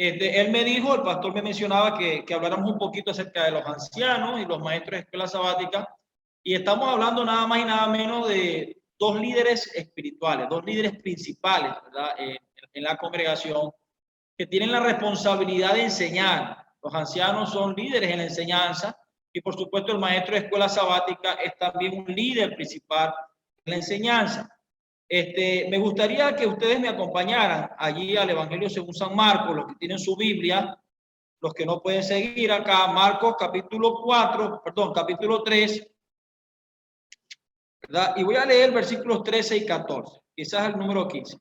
él me dijo, el pastor me mencionaba que habláramos un poquito acerca de los ancianos y los maestros de escuela sabática, y estamos hablando nada más y nada menos de dos líderes espirituales, dos líderes principales, ¿verdad? En la congregación, que tienen la responsabilidad de enseñar. Los ancianos son líderes en la enseñanza y por supuesto el maestro de escuela sabática es también un líder principal en la enseñanza. Me gustaría que ustedes me acompañaran allí al Evangelio según San Marcos, los que tienen su Biblia, los que no pueden seguir acá, Marcos capítulo 3, ¿verdad? Y voy a leer versículos 13 y 14, quizás el número 15.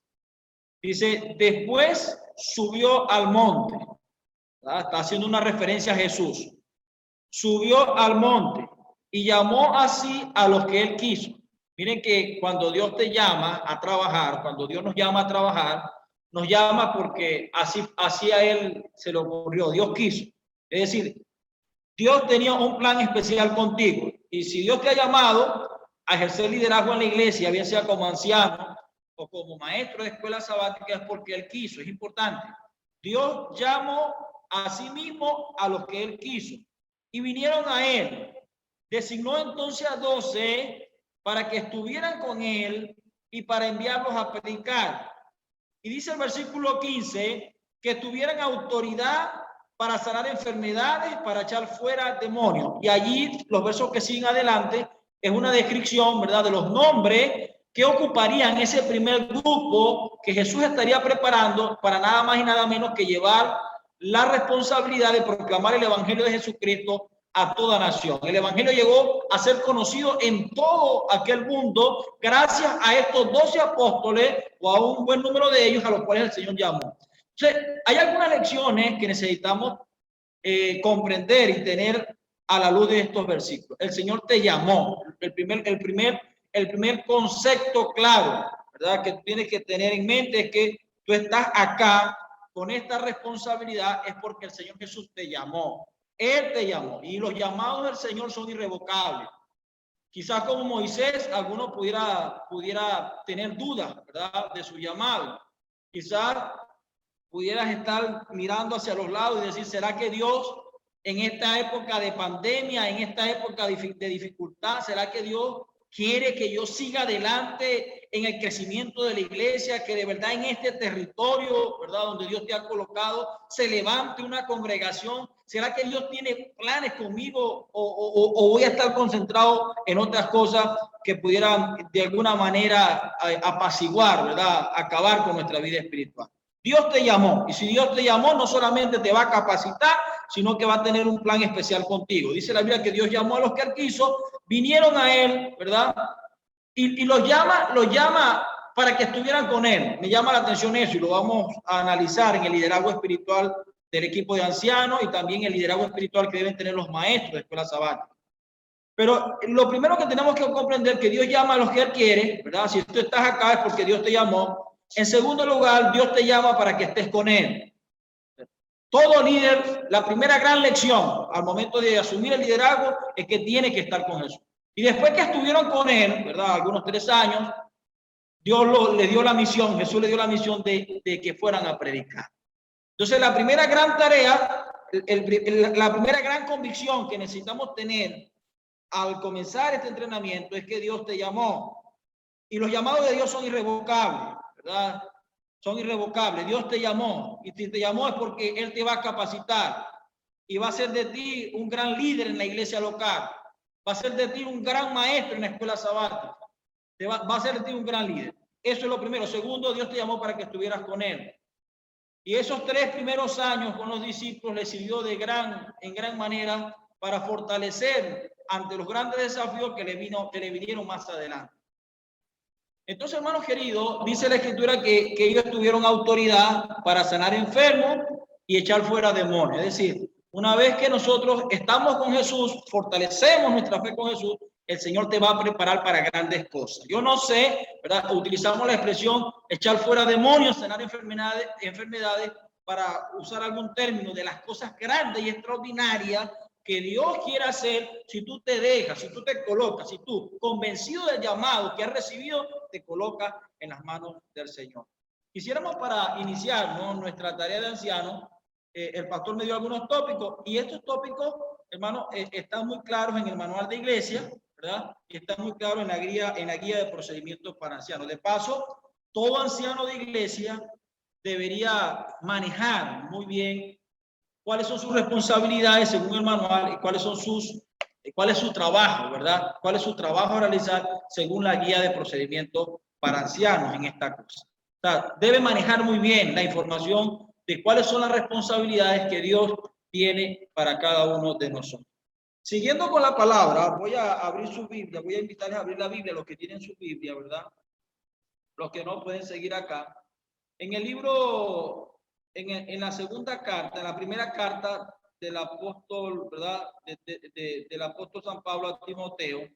Dice, después subió al monte, ¿verdad? Está haciendo una referencia a Jesús. Subió al monte y llamó así a los que él quiso. Miren que cuando Dios te llama a trabajar, cuando Dios nos llama a trabajar, nos llama porque así a él se le ocurrió, Dios quiso. Es decir, Dios tenía un plan especial contigo. Y si Dios te ha llamado a ejercer liderazgo en la iglesia, bien sea como anciano o como maestro de escuela sabática, es porque él quiso. Es importante. Dios llamó a sí mismo a los que él quiso y vinieron a él. Designó entonces a 12 para que estuvieran con él y para enviarlos a predicar. Y dice el versículo 15 que tuvieran autoridad para sanar enfermedades, para echar fuera demonios. Y allí los versos que siguen adelante es una descripción, ¿verdad?, de los nombres que ocuparían ese primer grupo que Jesús estaría preparando para nada más y nada menos que llevar la responsabilidad de proclamar el Evangelio de Jesucristo a toda nación. El Evangelio llegó a ser conocido en todo aquel mundo gracias a estos 12 apóstoles o a un buen número de ellos a los cuales el Señor llamó. Entonces, hay algunas lecciones que necesitamos comprender y tener a la luz de estos versículos. El Señor te llamó. El primer concepto claro, ¿verdad?, que tienes que tener en mente es que tú estás acá con esta responsabilidad es porque el Señor Jesús te llamó. Él te llamó y los llamados del Señor son irrevocables. Quizás como Moisés, alguno pudiera tener dudas, ¿verdad?, de su llamado. Quizás pudieras estar mirando hacia los lados y decir, ¿será que Dios en esta época de pandemia, en esta época de dificultad, será que Dios quiere que yo siga adelante en el crecimiento de la iglesia, que de verdad en este territorio, ¿verdad?, donde Dios te ha colocado, se levante una congregación? ¿Será que Dios tiene planes conmigo o voy a estar concentrado en otras cosas que pudieran de alguna manera apaciguar, ¿verdad?, acabar con nuestra vida espiritual? Dios te llamó, y si Dios te llamó, no solamente te va a capacitar, sino que va a tener un plan especial contigo. Dice la Biblia que Dios llamó a los que él quiso, vinieron a él, ¿verdad? Y los llama para que estuvieran con él. Me llama la atención eso y lo vamos a analizar en el liderazgo espiritual del equipo de ancianos y también el liderazgo espiritual que deben tener los maestros de escuela sabática. Pero lo primero que tenemos que comprender es que Dios llama a los que él quiere, ¿verdad? Si tú estás acá es porque Dios te llamó. En segundo lugar, Dios te llama para que estés con él. Todo líder, la primera gran lección al momento de asumir el liderazgo es que tiene que estar con Jesús. Y después que estuvieron con él, ¿verdad?, algunos 3 años, Dios le dio la misión, Jesús le dio la misión de que fueran a predicar. Entonces, la primera gran tarea, la primera gran convicción que necesitamos tener al comenzar este entrenamiento es que Dios te llamó. Y los llamados de Dios son irrevocables, ¿verdad? Son irrevocables. Dios te llamó y si te llamó es porque Él te va a capacitar y va a ser de ti un gran líder en la iglesia local. Va a ser de ti un gran maestro en la escuela sabática. Va a ser de ti un gran líder. Eso es lo primero. Segundo, Dios te llamó para que estuvieras con Él. Y esos 3 primeros años con los discípulos les sirvió en gran manera para fortalecer ante los grandes desafíos que le vinieron más adelante. Entonces, hermanos queridos, dice la Escritura que ellos tuvieron autoridad para sanar enfermos y echar fuera demonios. Es decir, una vez que nosotros estamos con Jesús, fortalecemos nuestra fe con Jesús, el Señor te va a preparar para grandes cosas. Yo no sé, ¿verdad?, utilizamos la expresión echar fuera demonios, sanar enfermedades para usar algún término de las cosas grandes y extraordinarias que Dios quiere hacer si tú te dejas, si tú te colocas, si tú, convencido del llamado que has recibido, te colocas en las manos del Señor. Quisiéramos para iniciar, ¿no?, nuestra tarea de ancianos, el pastor me dio algunos tópicos y estos tópicos, hermano, están muy claros en el manual de iglesia, ¿verdad? Y están muy claros en la guía de procedimientos para ancianos. De paso, todo anciano de iglesia debería manejar muy bien cuáles son sus responsabilidades según el manual y cuál es su trabajo, ¿verdad? ¿Cuál es su trabajo a realizar según la guía de procedimientos para ancianos en esta cosa? O sea, debe manejar muy bien la información de cuáles son las responsabilidades que Dios tiene para cada uno de nosotros. Siguiendo con la palabra, voy a abrir su Biblia, voy a invitarles a abrir la Biblia, los que tienen su Biblia, ¿verdad? Los que no pueden seguir acá. En el libro, en la segunda carta, en la primera carta del apóstol, ¿verdad? Del apóstol San Pablo a Timoteo,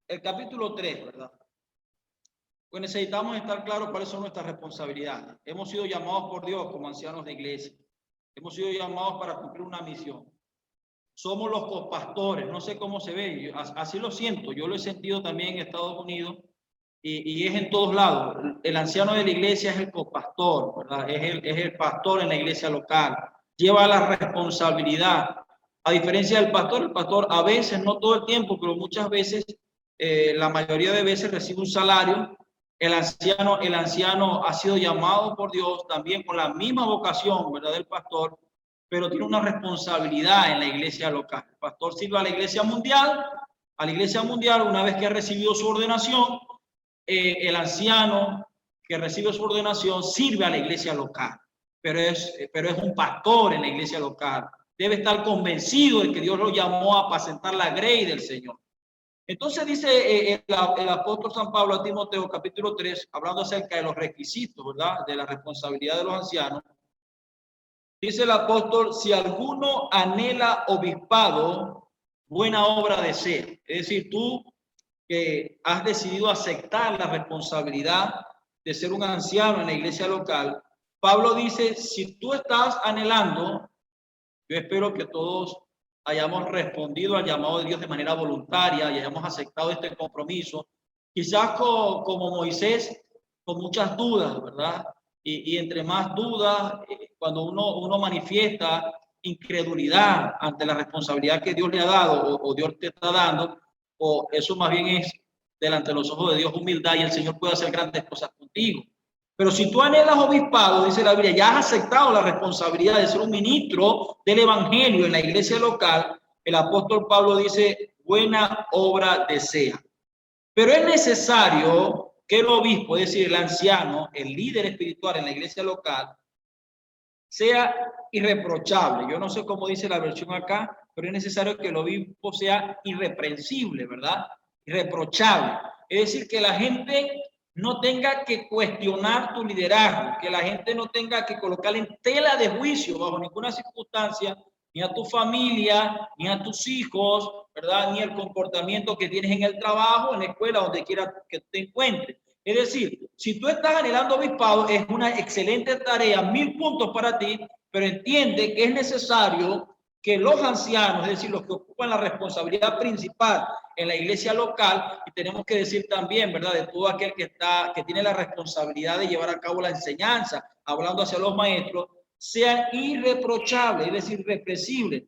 el capítulo 3, ¿verdad? Pues necesitamos estar claros cuáles son nuestras responsabilidades. Hemos sido llamados por Dios como ancianos de iglesia. Hemos sido llamados para cumplir una misión. Somos los copastores, no sé cómo se ve, así lo siento, yo lo he sentido también en Estados Unidos y es en todos lados. El anciano de la iglesia es el copastor, ¿verdad? Es el pastor en la iglesia local, lleva la responsabilidad. A diferencia del pastor, el pastor a veces, no todo el tiempo, pero muchas veces, la mayoría de veces recibe un salario. El anciano ha sido llamado por Dios también con la misma vocación, ¿verdad?, del pastor, pero tiene una responsabilidad en la iglesia local. El pastor sirve a la iglesia mundial, una vez que ha recibido su ordenación, el anciano que recibe su ordenación sirve a la iglesia local, pero es un pastor en la iglesia local. Debe estar convencido de que Dios lo llamó a apacentar la grey del Señor. Entonces dice el apóstol San Pablo a Timoteo, capítulo 3, hablando acerca de los requisitos, ¿verdad?, de la responsabilidad de los ancianos. Dice el apóstol: si alguno anhela obispado, buena obra desea. Es decir, tú que has decidido aceptar la responsabilidad de ser un anciano en la iglesia local, Pablo dice: si tú estás anhelando, yo espero que todos hayamos respondido al llamado de Dios de manera voluntaria y hayamos aceptado este compromiso, quizás como Moisés, con muchas dudas, ¿verdad? Y entre más dudas, cuando uno manifiesta incredulidad ante la responsabilidad que Dios le ha dado o Dios te está dando, o eso más bien es delante de los ojos de Dios humildad, y el Señor puede hacer grandes cosas contigo. Pero si tú anhelas obispado, dice la Biblia, ya has aceptado la responsabilidad de ser un ministro del evangelio en la iglesia local, el apóstol Pablo dice: buena obra desea. Pero es necesario que el obispo, es decir, el anciano, el líder espiritual en la iglesia local, sea irreprochable. Yo no sé cómo dice la versión acá, pero es necesario que el obispo sea irreprensible, ¿verdad? Irreprochable. Es decir, que la gente no tenga que cuestionar tu liderazgo, que la gente no tenga que colocar en tela de juicio bajo ninguna circunstancia, ni a tu familia, ni a tus hijos, ¿verdad? Ni el comportamiento que tienes en el trabajo, en la escuela, donde quiera que te encuentres. Es decir, si tú estás anhelando obispado, es una excelente tarea, 1000 puntos para ti, pero entiende que es necesario que los ancianos, es decir, los que ocupan la responsabilidad principal en la iglesia local, y tenemos que decir también, ¿verdad?, de todo aquel que tiene la responsabilidad de llevar a cabo la enseñanza, hablando hacia los maestros, sean irreprochables, es decir, irrepresibles.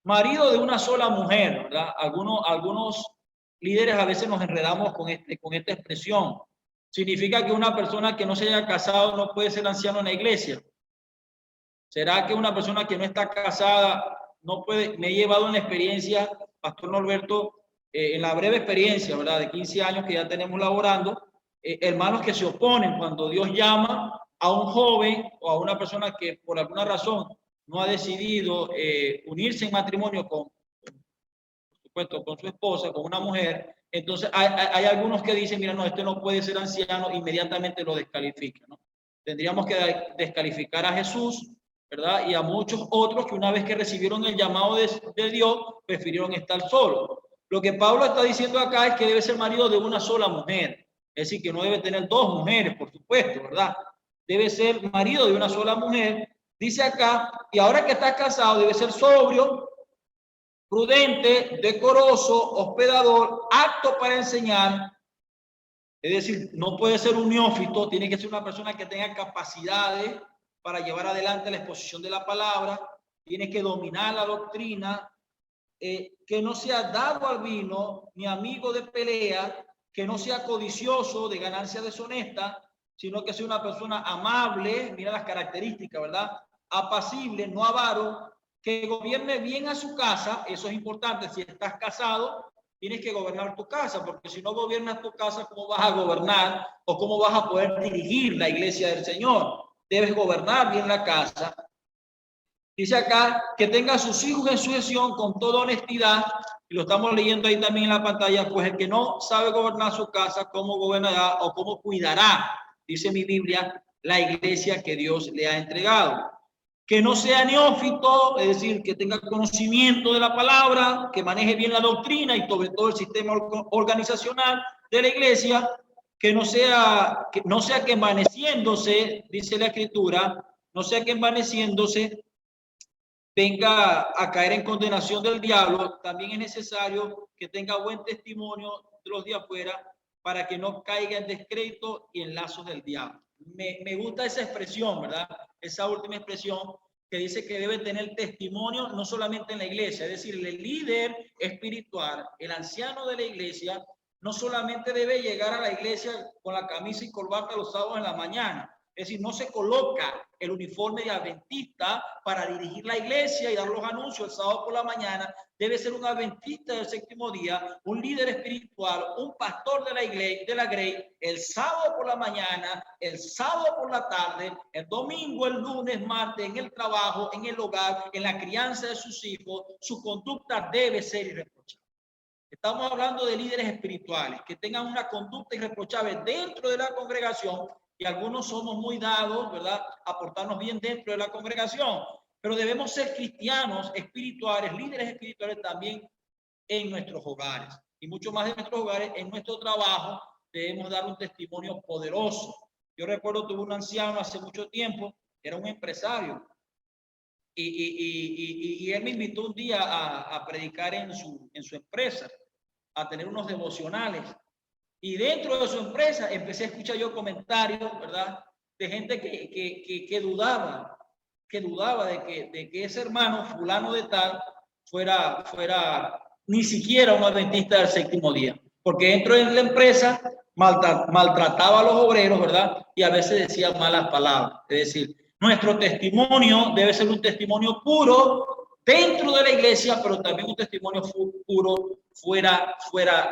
Marido de una sola mujer, ¿verdad? Algunos líderes a veces nos enredamos con esta expresión. ¿Significa que una persona que no se haya casado no puede ser anciano en la iglesia? ¿Será que una persona que no está casada no puede? Me he llevado una experiencia, Pastor Norberto, en la breve experiencia, ¿verdad?, de 15 años que ya tenemos laborando, hermanos que se oponen cuando Dios llama a un joven o a una persona que por alguna razón no ha decidido unirse en matrimonio con su esposa, con una mujer. Entonces hay algunos que dicen: mira, no, este no puede ser anciano, inmediatamente lo descalifican, ¿no? Tendríamos que descalificar a Jesús, ¿verdad?, y a muchos otros que una vez que recibieron el llamado de Dios, prefirieron estar solos. Lo que Pablo está diciendo acá es que debe ser marido de una sola mujer, es decir, que no debe tener dos mujeres, por supuesto, ¿verdad? Debe ser marido de una sola mujer, dice acá, y ahora que está casado debe ser sobrio, prudente, decoroso, hospedador, apto para enseñar. Es decir, no puede ser un neófito, tiene que ser una persona que tenga capacidades para llevar adelante la exposición de la palabra, tiene que dominar la doctrina, que no sea dado al vino, ni amigo de pelea, que no sea codicioso de ganancia deshonesta, sino que sea una persona amable, mira las características, ¿verdad? Apacible, no avaro, que gobierne bien a su casa, eso es importante. Si estás casado, tienes que gobernar tu casa, porque si no gobiernas tu casa, ¿cómo vas a gobernar o cómo vas a poder dirigir la iglesia del Señor? Debes gobernar bien la casa. Dice acá que tenga a sus hijos en sujeción con toda honestidad, y lo estamos leyendo ahí también en la pantalla, pues el que no sabe gobernar su casa, ¿cómo gobernará o cómo cuidará? Dice mi Biblia, la iglesia que Dios le ha entregado. Que no sea neófito, es decir, que tenga conocimiento de la palabra, que maneje bien la doctrina y sobre todo el sistema organizacional de la iglesia, que no sea que envaneciéndose, dice la Escritura, no sea que envaneciéndose venga a caer en condenación del diablo. También es necesario que tenga buen testimonio de los de afuera para que no caiga en descrédito y en lazos del diablo. Me gusta esa expresión, ¿verdad? Esa última expresión que dice que debe tener testimonio no solamente en la iglesia, es decir, el líder espiritual, el anciano de la iglesia, no solamente debe llegar a la iglesia con la camisa y corbata los sábados en la mañana, es decir, no se coloca el uniforme de adventista para dirigir la iglesia y dar los anuncios el sábado por la mañana. Debe ser un adventista del séptimo día, un líder espiritual, un pastor de la iglesia, de la Grey, el sábado por la mañana, el sábado por la tarde, el domingo, el lunes, martes, en el trabajo, en el hogar, en la crianza de sus hijos. Su conducta debe ser irreprochable. Estamos hablando de líderes espirituales que tengan una conducta irreprochable dentro de la congregación. Y algunos somos muy dados, ¿verdad?, a portarnos bien dentro de la congregación, pero debemos ser cristianos espirituales, líderes espirituales también en nuestros hogares. Y mucho más de nuestros hogares, en nuestro trabajo, debemos dar un testimonio poderoso. Yo recuerdo, tuve un anciano hace mucho tiempo, era un empresario, y él me invitó un día a predicar en su empresa, a tener unos devocionales. Y dentro de su empresa empecé a escuchar yo comentarios, ¿verdad?, de gente que dudaba de que ese hermano fulano de tal fuera ni siquiera un adventista del séptimo día. Porque dentro de la empresa maltrataba a los obreros, ¿verdad? Y a veces decía malas palabras. Es decir, nuestro testimonio debe ser un testimonio puro dentro de la iglesia, pero también un testimonio puro fuera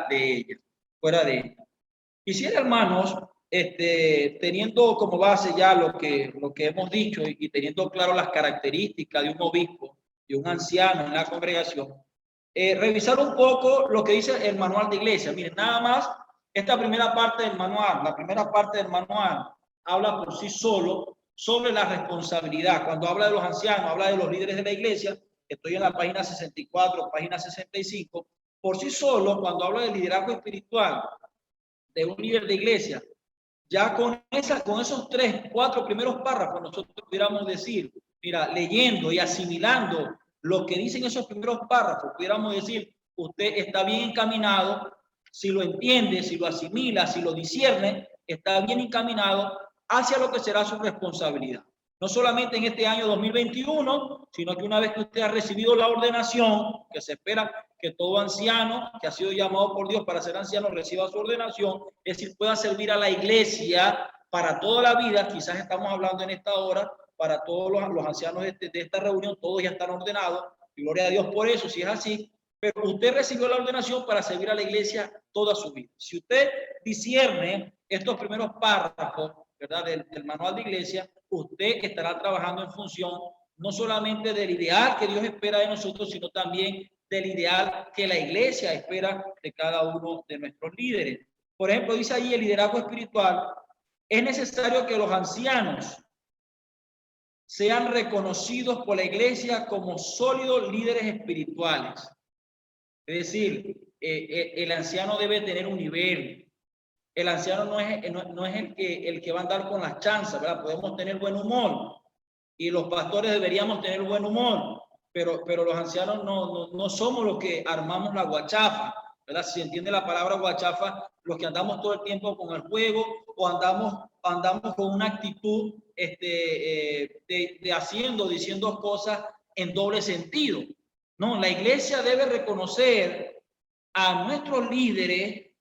de ella. Quisiera, hermanos, teniendo como base ya lo que hemos dicho y teniendo claro las características de un obispo y un anciano en la congregación, revisar un poco lo que dice el manual de iglesia. Miren, nada más, esta primera parte del manual, habla por sí solo sobre la responsabilidad. Cuando habla de los ancianos, habla de los líderes de la iglesia. Estoy en la página 64, página 65. Por sí solo, cuando habla del liderazgo espiritual de un líder de iglesia, ya con esos 3-4 primeros párrafos, nosotros pudiéramos decir, mira, leyendo y asimilando lo que dicen esos primeros párrafos, pudiéramos decir, usted está bien encaminado. Si lo entiende, si lo asimila, si lo discierne, está bien encaminado hacia lo que será su responsabilidad. No solamente en este año 2021, sino que una vez que usted ha recibido la ordenación, que se espera que todo anciano que ha sido llamado por Dios para ser anciano reciba su ordenación, es decir, pueda servir a la iglesia para toda la vida. Quizás estamos hablando en esta hora para todos los ancianos de esta reunión, todos ya están ordenados, y gloria a Dios por eso, si es así, pero usted recibió la ordenación para servir a la iglesia toda su vida. Si usted discierne estos primeros párrafos, ¿verdad?, del manual de iglesia, usted estará trabajando en función no solamente del ideal que Dios espera de nosotros, sino también del ideal que la iglesia espera de cada uno de nuestros líderes. Por ejemplo, dice ahí el liderazgo espiritual: es necesario que los ancianos sean reconocidos por la iglesia como sólidos líderes espirituales. Es decir, el anciano debe tener un nivel. El anciano no es el que va a andar con las chanzas, ¿verdad? Podemos tener buen humor y los pastores deberíamos tener buen humor, pero los ancianos no somos los que armamos la guachafa, ¿verdad? Si entiende la palabra guachafa, los que andamos todo el tiempo con el juego o andamos con una actitud diciendo cosas en doble sentido. No, la iglesia debe reconocer a nuestros líderes,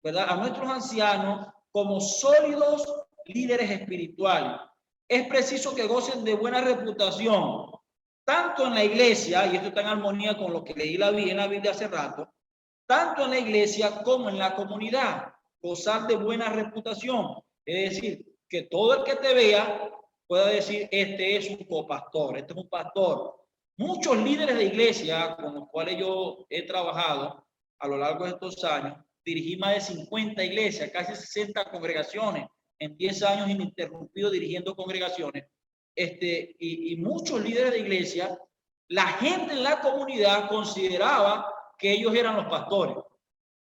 ¿verdad? A nuestros ancianos como sólidos líderes espirituales. Es preciso que gocen de buena reputación, tanto en la iglesia, y esto está en armonía con lo que leí en la Biblia hace rato, tanto en la iglesia como en la comunidad, gozar de buena reputación. Es decir, que todo el que te vea pueda decir, este es un copastor, este es un pastor. Muchos líderes de iglesia con los cuales yo he trabajado a lo largo de estos años, dirigí más de 50 iglesias, casi 60 congregaciones, en 10 años ininterrumpido dirigiendo congregaciones, y muchos líderes de iglesia, la gente en la comunidad consideraba que ellos eran los pastores.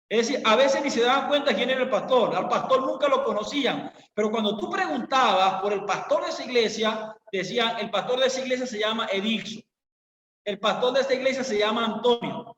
Es decir, a veces ni se daban cuenta quién era el pastor. Al pastor nunca lo conocían. Pero cuando tú preguntabas por el pastor de esa iglesia, decían, el pastor de esa iglesia se llama Edixo. El pastor de esta iglesia se llama Antonio.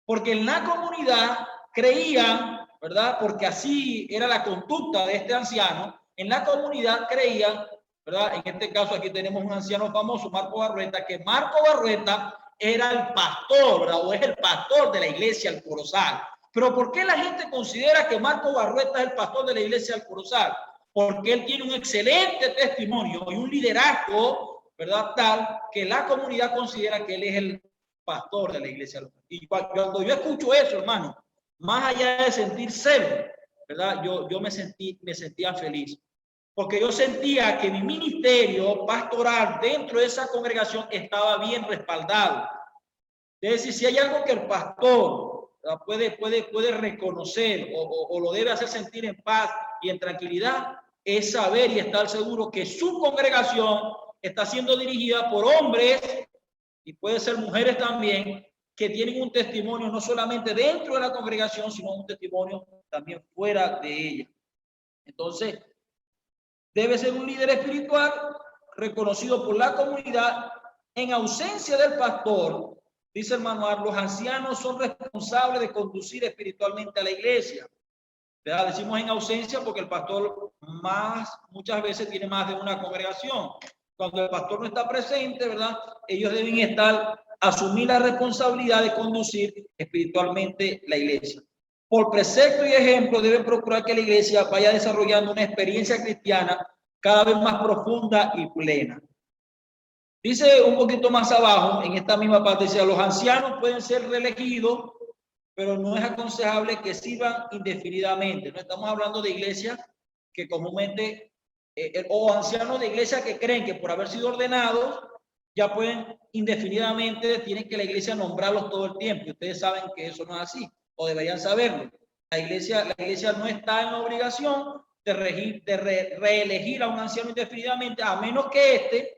Porque en la comunidad creían, ¿verdad? Porque así era la conducta de este anciano. En la comunidad creían, ¿verdad? En este caso aquí tenemos un anciano famoso, Marco Barrueta, que Marco Barrueta era el pastor, ¿verdad? O es el pastor de la iglesia El Corozal. Pero ¿por qué la gente considera que Marco Barrueta es el pastor de la iglesia El Corozal? Porque él tiene un excelente testimonio y un liderazgo, ¿verdad? Tal que la comunidad considera que él es el pastor de la iglesia. Y cuando yo escucho eso, hermano, más allá de sentir celo, ¿verdad? Yo me sentía feliz. Porque yo sentía que mi ministerio pastoral dentro de esa congregación estaba bien respaldado. Es decir, si hay algo que el pastor puede reconocer o lo debe hacer sentir en paz y en tranquilidad, es saber y estar seguro que su congregación está siendo dirigida por hombres, y puede ser mujeres también, que tienen un testimonio no solamente dentro de la congregación, sino un testimonio también fuera de ella. Entonces, debe ser un líder espiritual reconocido por la comunidad. En ausencia del pastor, dice el manual, los ancianos son responsables de conducir espiritualmente a la iglesia. ¿Verdad? Decimos en ausencia porque el pastor muchas veces tiene más de una congregación. Cuando el pastor no está presente, ¿verdad? Ellos deben asumir la responsabilidad de conducir espiritualmente la iglesia. Por precepto y ejemplo, deben procurar que la iglesia vaya desarrollando una experiencia cristiana cada vez más profunda y plena. Dice un poquito más abajo, en esta misma parte, dice, los ancianos pueden ser reelegidos, pero no es aconsejable que sirvan indefinidamente. No estamos hablando de iglesias que comúnmente, o ancianos de iglesia que creen que por haber sido ordenados, ya pueden indefinidamente, tienen que la iglesia nombrarlos todo el tiempo. Y ustedes saben que eso no es así, o deberían saberlo. La iglesia no está en la obligación de reelegir a un anciano indefinidamente, a menos que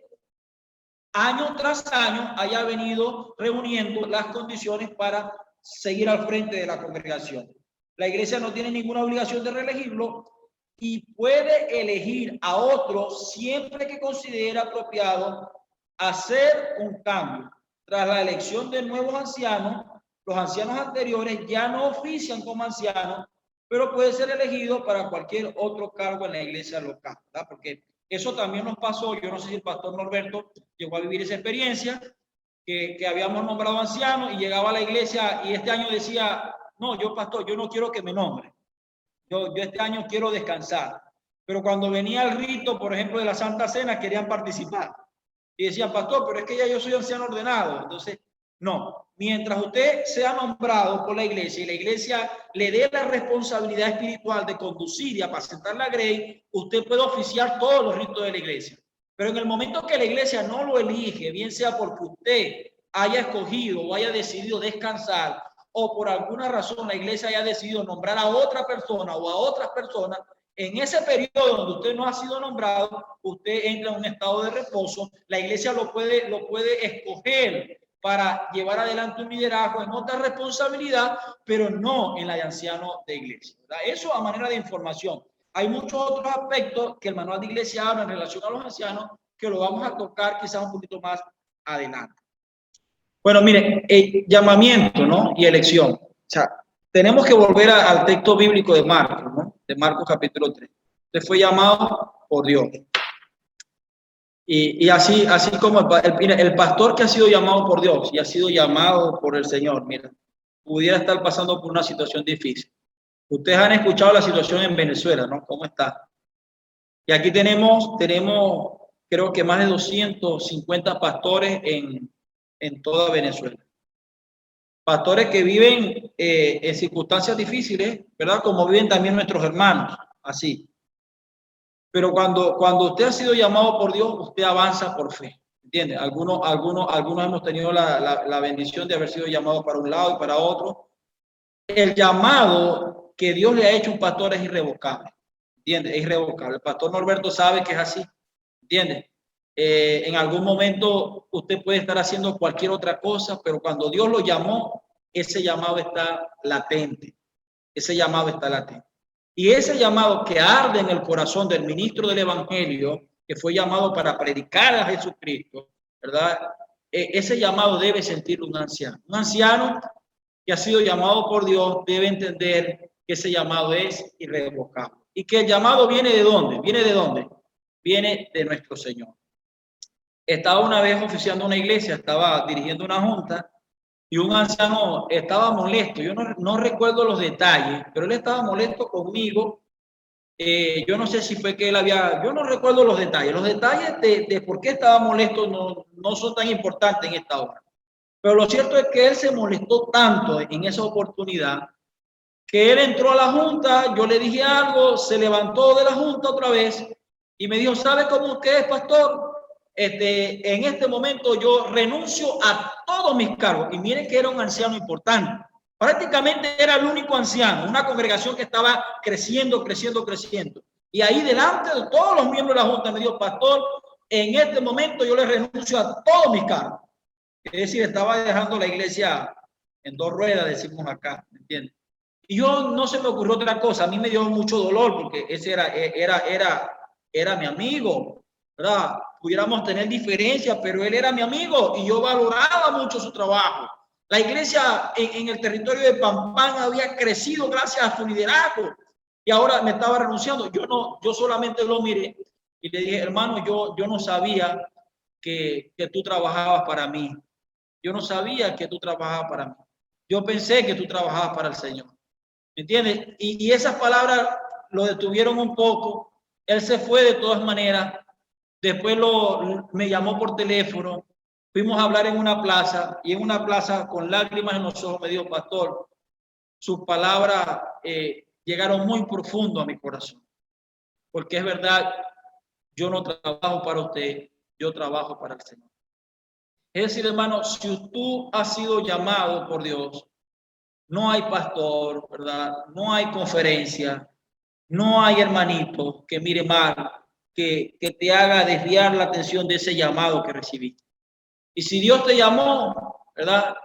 año tras año haya venido reuniendo las condiciones para seguir al frente de la congregación. La iglesia no tiene ninguna obligación de reelegirlo y puede elegir a otro siempre que considere apropiado hacer un cambio. Tras la elección de nuevos ancianos, los ancianos anteriores ya no ofician como ancianos, pero puede ser elegido para cualquier otro cargo en la iglesia local, ¿verdad? Porque eso también nos pasó. Yo no sé si el pastor Norberto llegó a vivir esa experiencia, que habíamos nombrado ancianos y llegaba a la iglesia y este año decía, no, yo pastor, yo no quiero que me nombre. Yo este año quiero descansar. Pero cuando venía el rito, por ejemplo, de la Santa Cena, querían participar. Y decían, pastor, pero es que ya yo soy anciano ordenado. Entonces, no. Mientras usted sea nombrado por la iglesia y la iglesia le dé la responsabilidad espiritual de conducir y apacentar la grey, usted puede oficiar todos los ritos de la iglesia. Pero en el momento que la iglesia no lo elige, bien sea porque usted haya escogido o haya decidido descansar, o por alguna razón la iglesia haya decidido nombrar a otra persona o a otras personas, en ese periodo donde usted no ha sido nombrado, usted entra en un estado de reposo. La iglesia lo puede escoger para llevar adelante un liderazgo en otra responsabilidad, pero no en la de anciano de iglesia, ¿verdad? Eso a manera de información. Hay muchos otros aspectos que el manual de iglesia habla en relación a los ancianos, que lo vamos a tocar quizás un poquito más adelante. Bueno, miren, llamamiento, ¿no? Y elección. O sea, tenemos que volver al texto bíblico de Marcos, ¿no? De Marcos capítulo 3. Usted fue llamado por Dios. Y así como el pastor que ha sido llamado por Dios y ha sido llamado por el Señor, mira, pudiera estar pasando por una situación difícil. Ustedes han escuchado la situación en Venezuela, ¿no? ¿Cómo está? Y aquí tenemos creo que más de 250 pastores en toda Venezuela. Pastores que viven en circunstancias difíciles, ¿verdad? Como viven también nuestros hermanos, así. Pero cuando usted ha sido llamado por Dios, usted avanza por fe, ¿entiende? Algunos hemos tenido la bendición de haber sido llamados para un lado y para otro. El llamado que Dios le ha hecho a un pastor es irrevocable, ¿entiende? Es irrevocable. El pastor Norberto sabe que es así, ¿entiende? En algún momento usted puede estar haciendo cualquier otra cosa, pero cuando Dios lo llamó, ese llamado está latente. Ese llamado está latente. Y ese llamado que arde en el corazón del ministro del Evangelio, que fue llamado para predicar a Jesucristo, ¿verdad? Ese llamado debe sentirlo un anciano. Un anciano que ha sido llamado por Dios debe entender que ese llamado es irrevocable. Y que el llamado viene ¿de dónde? ¿Viene de dónde? Viene de nuestro Señor. Estaba una vez oficiando una iglesia, estaba dirigiendo una junta, y un anciano estaba molesto. Yo no recuerdo los detalles, pero él estaba molesto conmigo. Yo no sé si fue que yo no recuerdo los detalles. Los detalles de por qué estaba molesto no son tan importantes en esta hora. Pero lo cierto es que él se molestó tanto en esa oportunidad que él entró a la junta, yo le dije algo, se levantó de la junta otra vez y me dijo, ¿sabe cómo usted es, pastor? En este momento yo renuncio a todos mis cargos. Y miren que era un anciano importante. Prácticamente era el único anciano, una congregación que estaba creciendo. Y ahí delante de todos los miembros de la junta me dijo, pastor, en este momento yo le renuncio a todos mis cargos. Es decir, estaba dejando la iglesia en dos ruedas, decimos acá, ¿me entiendes? Y yo no se me ocurrió otra cosa. A mí me dio mucho dolor porque ese era mi amigo, ¿verdad? Pudiéramos tener diferencias, pero él era mi amigo y yo valoraba mucho su trabajo. La iglesia en el territorio de Pampán había crecido gracias a su liderazgo y ahora me estaba renunciando. Yo solamente lo miré y le dije, hermano, yo no sabía que tú trabajabas para mí. Yo no sabía que tú trabajabas para mí. Yo pensé que tú trabajabas para el Señor. ¿Me entiendes? Y esas palabras lo detuvieron un poco. Él se fue de todas maneras. Después me llamó por teléfono. Fuimos a hablar en una plaza y en una plaza con lágrimas en los ojos me dijo, pastor, sus palabras llegaron muy profundo a mi corazón. Porque es verdad, yo no trabajo para usted, yo trabajo para el Señor. Es decir, hermano, si tú has sido llamado por Dios, no hay pastor, ¿verdad? No hay conferencia, no hay hermanito que mire mal, que te haga desviar la atención de ese llamado que recibiste. Y si Dios te llamó, ¿verdad?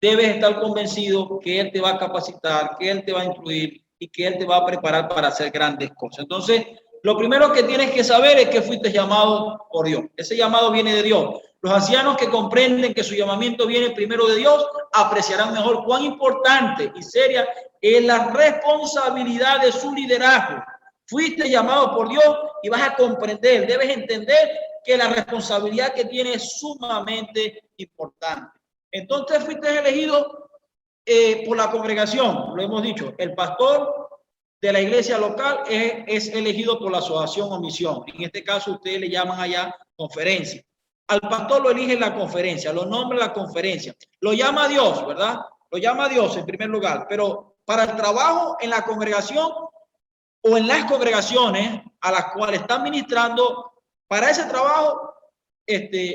Debes estar convencido que Él te va a capacitar, que Él te va a instruir y que Él te va a preparar para hacer grandes cosas. Entonces, lo primero que tienes que saber es que fuiste llamado por Dios. Ese llamado viene de Dios. Los ancianos que comprenden que su llamamiento viene primero de Dios apreciarán mejor cuán importante y seria es la responsabilidad de su liderazgo. Fuiste llamado por Dios y vas a comprender, debes entender que la responsabilidad que tienes es sumamente importante. Entonces fuiste elegido por la congregación, lo hemos dicho. El pastor de la iglesia local es elegido por la asociación o misión. En este caso ustedes le llaman allá conferencia. Al pastor lo elige la conferencia, lo nombra la conferencia. Lo llama Dios, ¿verdad? Lo llama Dios en primer lugar. Pero para el trabajo en la congregación o en las congregaciones a las cuales están ministrando, para ese trabajo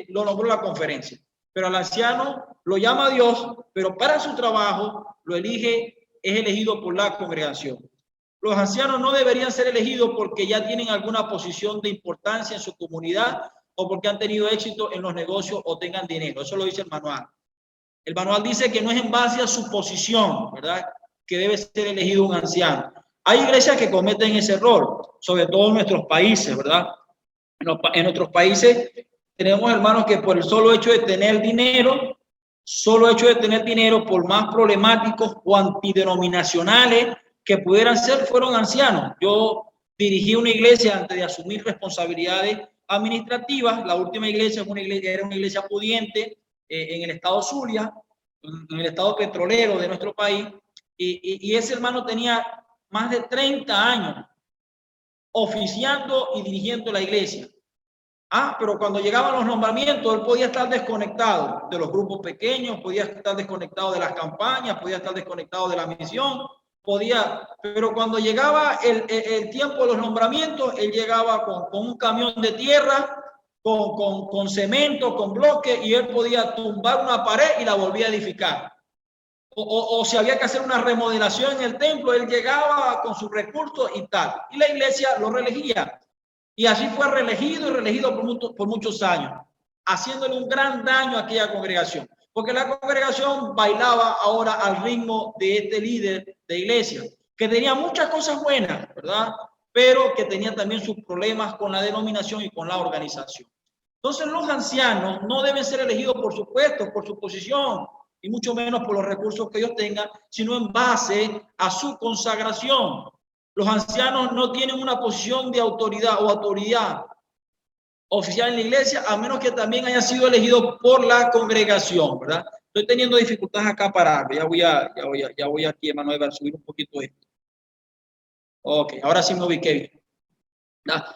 lo nombró la conferencia. Pero al anciano lo llama Dios, pero para su trabajo lo es elegido por la congregación. Los ancianos no deberían ser elegidos porque ya tienen alguna posición de importancia en su comunidad o porque han tenido éxito en los negocios o tengan dinero. Eso lo dice el manual. El manual dice que no es en base a su posición, ¿verdad?, que debe ser elegido un anciano. Hay iglesias que cometen ese error, sobre todo en nuestros países, ¿verdad? En nuestros países tenemos hermanos que por el solo hecho de tener dinero solo hecho de tener dinero, por más problemáticos o antidenominacionales que pudieran ser, fueron ancianos. Yo dirigí una iglesia antes de asumir responsabilidades administrativas. La última iglesia, era una iglesia pudiente en el estado Zulia, en el estado petrolero de nuestro país, y ese hermano tenía más de 30 años oficiando y dirigiendo la iglesia. Pero cuando llegaban los nombramientos, él podía estar desconectado de los grupos pequeños, podía estar desconectado de las campañas, podía estar desconectado de la misión, pero cuando llegaba el tiempo de los nombramientos, él llegaba con un camión de tierra, con cemento, con bloques, y él podía tumbar una pared y la volvía a edificar. O si había que hacer una remodelación en el templo, él llegaba con sus recursos y tal. Y la iglesia lo reelegía. Y así fue reelegido y reelegido por muchos años, haciéndole un gran daño a aquella congregación. Porque la congregación bailaba ahora al ritmo de este líder de iglesia, que tenía muchas cosas buenas, ¿verdad? Pero que tenía también sus problemas con la denominación y con la organización. Entonces los ancianos no deben ser elegidos por su puesto, por su posición, y mucho menos por los recursos que ellos tengan, sino en base a su consagración. Los ancianos no tienen una posición de autoridad o autoridad oficial en la iglesia, a menos que también haya sido elegido por la congregación, ¿verdad? Estoy teniendo dificultades acá para, ya voy aquí, hermano, a subir un poquito esto. Ok, ahora sí me ubiqué bien.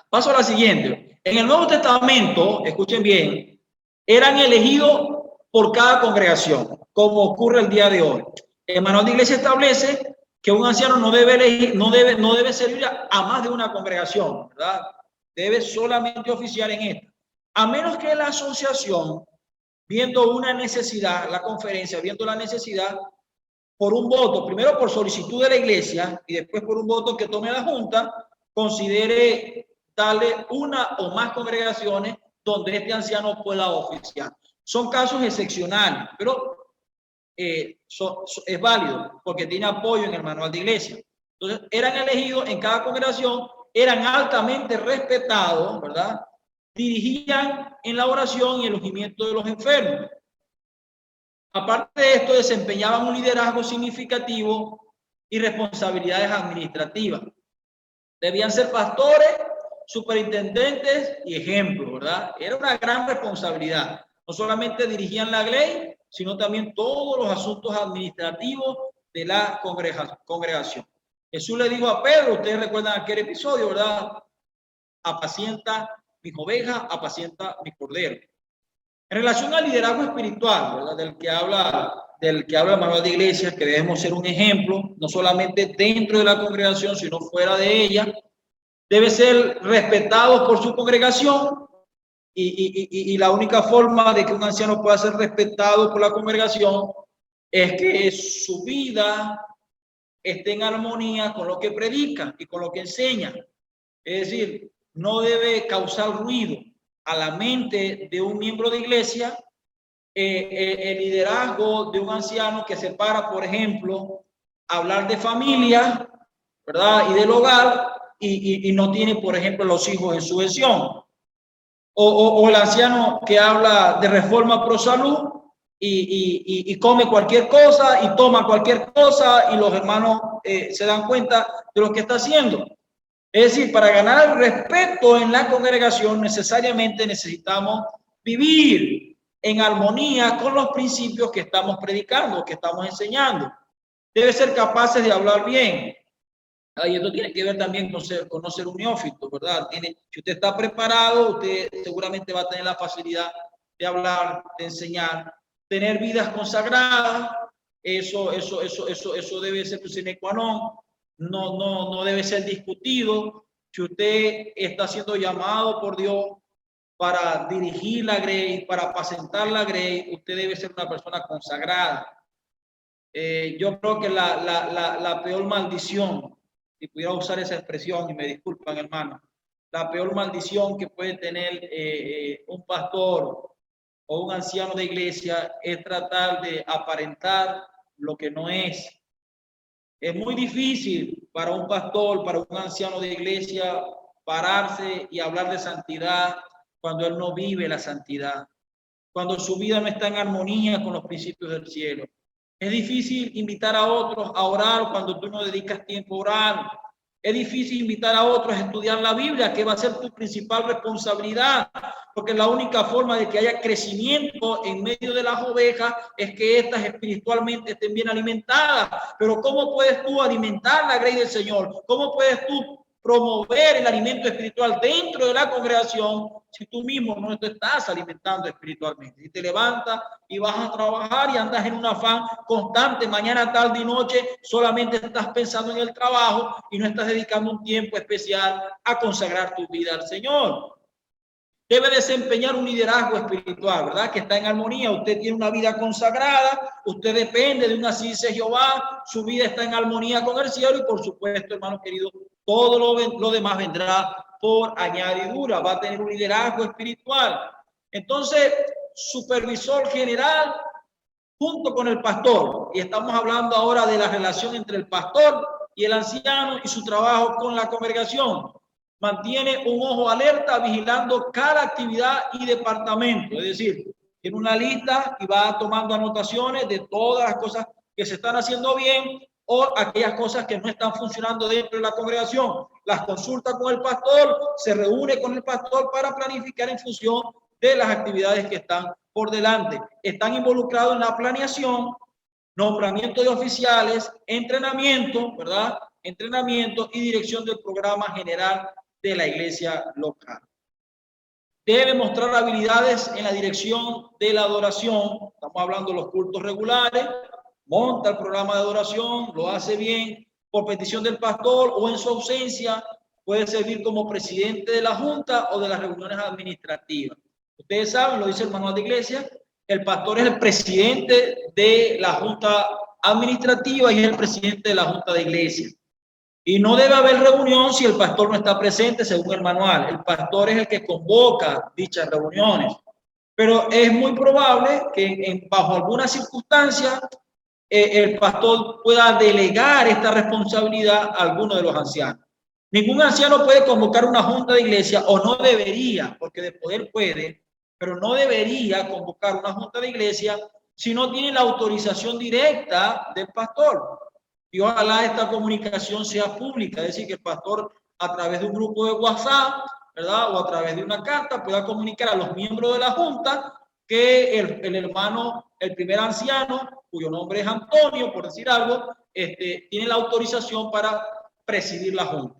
Paso a la siguiente. En el Nuevo Testamento, escuchen bien, eran elegidos por cada congregación, como ocurre el día de hoy. El manual de iglesia establece que un anciano no debe servir a más de una congregación, ¿verdad? Debe solamente oficiar en esta. A menos que la asociación, viendo una necesidad, la conferencia, viendo la necesidad, por un voto, primero por solicitud de la iglesia y después por un voto que tome la junta, considere darle una o más congregaciones donde este anciano pueda oficiar. Son casos excepcionales, pero es válido porque tiene apoyo en el manual de iglesia. Entonces, eran elegidos en cada congregación, eran altamente respetados, ¿verdad? Dirigían en la oración y el ungimiento de los enfermos. Aparte de esto, desempeñaban un liderazgo significativo y responsabilidades administrativas. Debían ser pastores, superintendentes y ejemplos, ¿verdad? Era una gran responsabilidad. No solamente dirigían la ley, sino también todos los asuntos administrativos de la congregación. Jesús le dijo a Pedro, ustedes recuerdan aquel episodio, ¿verdad? Apacienta mis ovejas, apacienta mis corderos. En relación al liderazgo espiritual, ¿verdad? Del que habla el manual de iglesia, que debemos ser un ejemplo, no solamente dentro de la congregación, sino fuera de ella, debe ser respetado por su congregación y la única forma de que un anciano pueda ser respetado por la congregación es que su vida esté en armonía con lo que predica y con lo que enseña. Es decir, no debe causar ruido a la mente de un miembro de iglesia el liderazgo de un anciano que se para, por ejemplo, a hablar de familia, ¿verdad? Y del hogar y no tiene, por ejemplo, los hijos en subvención. O el anciano que habla de reforma pro salud y come cualquier cosa y toma cualquier cosa y los hermanos se dan cuenta de lo que está haciendo. Es decir, para ganar el respeto en la congregación necesariamente necesitamos vivir en armonía con los principios que estamos predicando, que estamos enseñando. Debe ser capaces de hablar bien. Y esto tiene que ver también con ser un neófito, ¿verdad? Si usted está preparado, usted seguramente va a tener la facilidad de hablar, de enseñar, tener vidas consagradas. Eso debe ser un sine qua non. No debe ser discutido. Si usted está siendo llamado por Dios para dirigir la grey, para apacentar la grey, usted debe ser una persona consagrada. Yo creo que la peor maldición, si pudiera usar esa expresión, y me disculpan, hermano, la peor maldición que puede tener un pastor o un anciano de iglesia es tratar de aparentar lo que no es. Es muy difícil para un pastor, para un anciano de iglesia, pararse y hablar de santidad cuando él no vive la santidad. cuando su vida no está en armonía con los principios del cielo. Es difícil invitar a otros a orar cuando tú no dedicas tiempo a orar. Es difícil invitar a otros a estudiar la Biblia, que va a ser tu principal responsabilidad, porque la única forma de que haya crecimiento en medio de las ovejas es que éstas espiritualmente estén bien alimentadas. Pero ¿cómo puedes tú alimentar la grey del Señor? ¿Cómo puedes tú promover el alimento espiritual dentro de la congregación si tú mismo no te estás alimentando espiritualmente? Si te levantas y vas a trabajar y andas en un afán constante, mañana, tarde y noche, solamente estás pensando en el trabajo y no estás dedicando un tiempo especial a consagrar tu vida al Señor. Debe desempeñar un liderazgo espiritual, ¿verdad? Que está en armonía. Usted tiene una vida consagrada, usted depende de una asistencia de Jehová, su vida está en armonía con el cielo y por supuesto, hermanos queridos, todo lo demás vendrá por añadidura. Va a tener un liderazgo espiritual. Entonces, supervisor general junto con el pastor. Y estamos hablando ahora de la relación entre el pastor y el anciano y su trabajo con la congregación. Mantiene un ojo alerta vigilando cada actividad y departamento. Es decir, tiene una lista y va tomando anotaciones de todas las cosas que se están haciendo bien o aquellas cosas que no están funcionando dentro de la congregación. Las consulta con el pastor, se reúne con el pastor para planificar en función de las actividades que están por delante. Están involucrados en la planeación, nombramiento de oficiales, entrenamiento, ¿verdad? Entrenamiento y dirección del programa general de la iglesia local. Debe mostrar habilidades en la dirección de la adoración. Estamos hablando de los cultos regulares. Monta el programa de adoración, lo hace bien por petición del pastor o en su ausencia puede servir como presidente de la junta o de las reuniones administrativas. Ustedes saben, lo dice el manual de iglesia, el pastor es el presidente de la junta administrativa y es el presidente de la junta de iglesia. Y no debe haber reunión si el pastor no está presente, según el manual. El pastor es el que convoca dichas reuniones. Pero es muy probable que bajo alguna circunstancia el pastor pueda delegar esta responsabilidad a alguno de los ancianos. Ningún anciano puede convocar una junta de iglesia o no debería, porque de poder puede, pero no debería convocar una junta de iglesia si no tiene la autorización directa del pastor. Y ojalá esta comunicación sea pública, es decir, que el pastor a través de un grupo de WhatsApp, ¿verdad? O a través de una carta pueda comunicar a los miembros de la junta que el hermano, el primer anciano, cuyo nombre es Antonio, por decir algo, tiene la autorización para presidir la junta.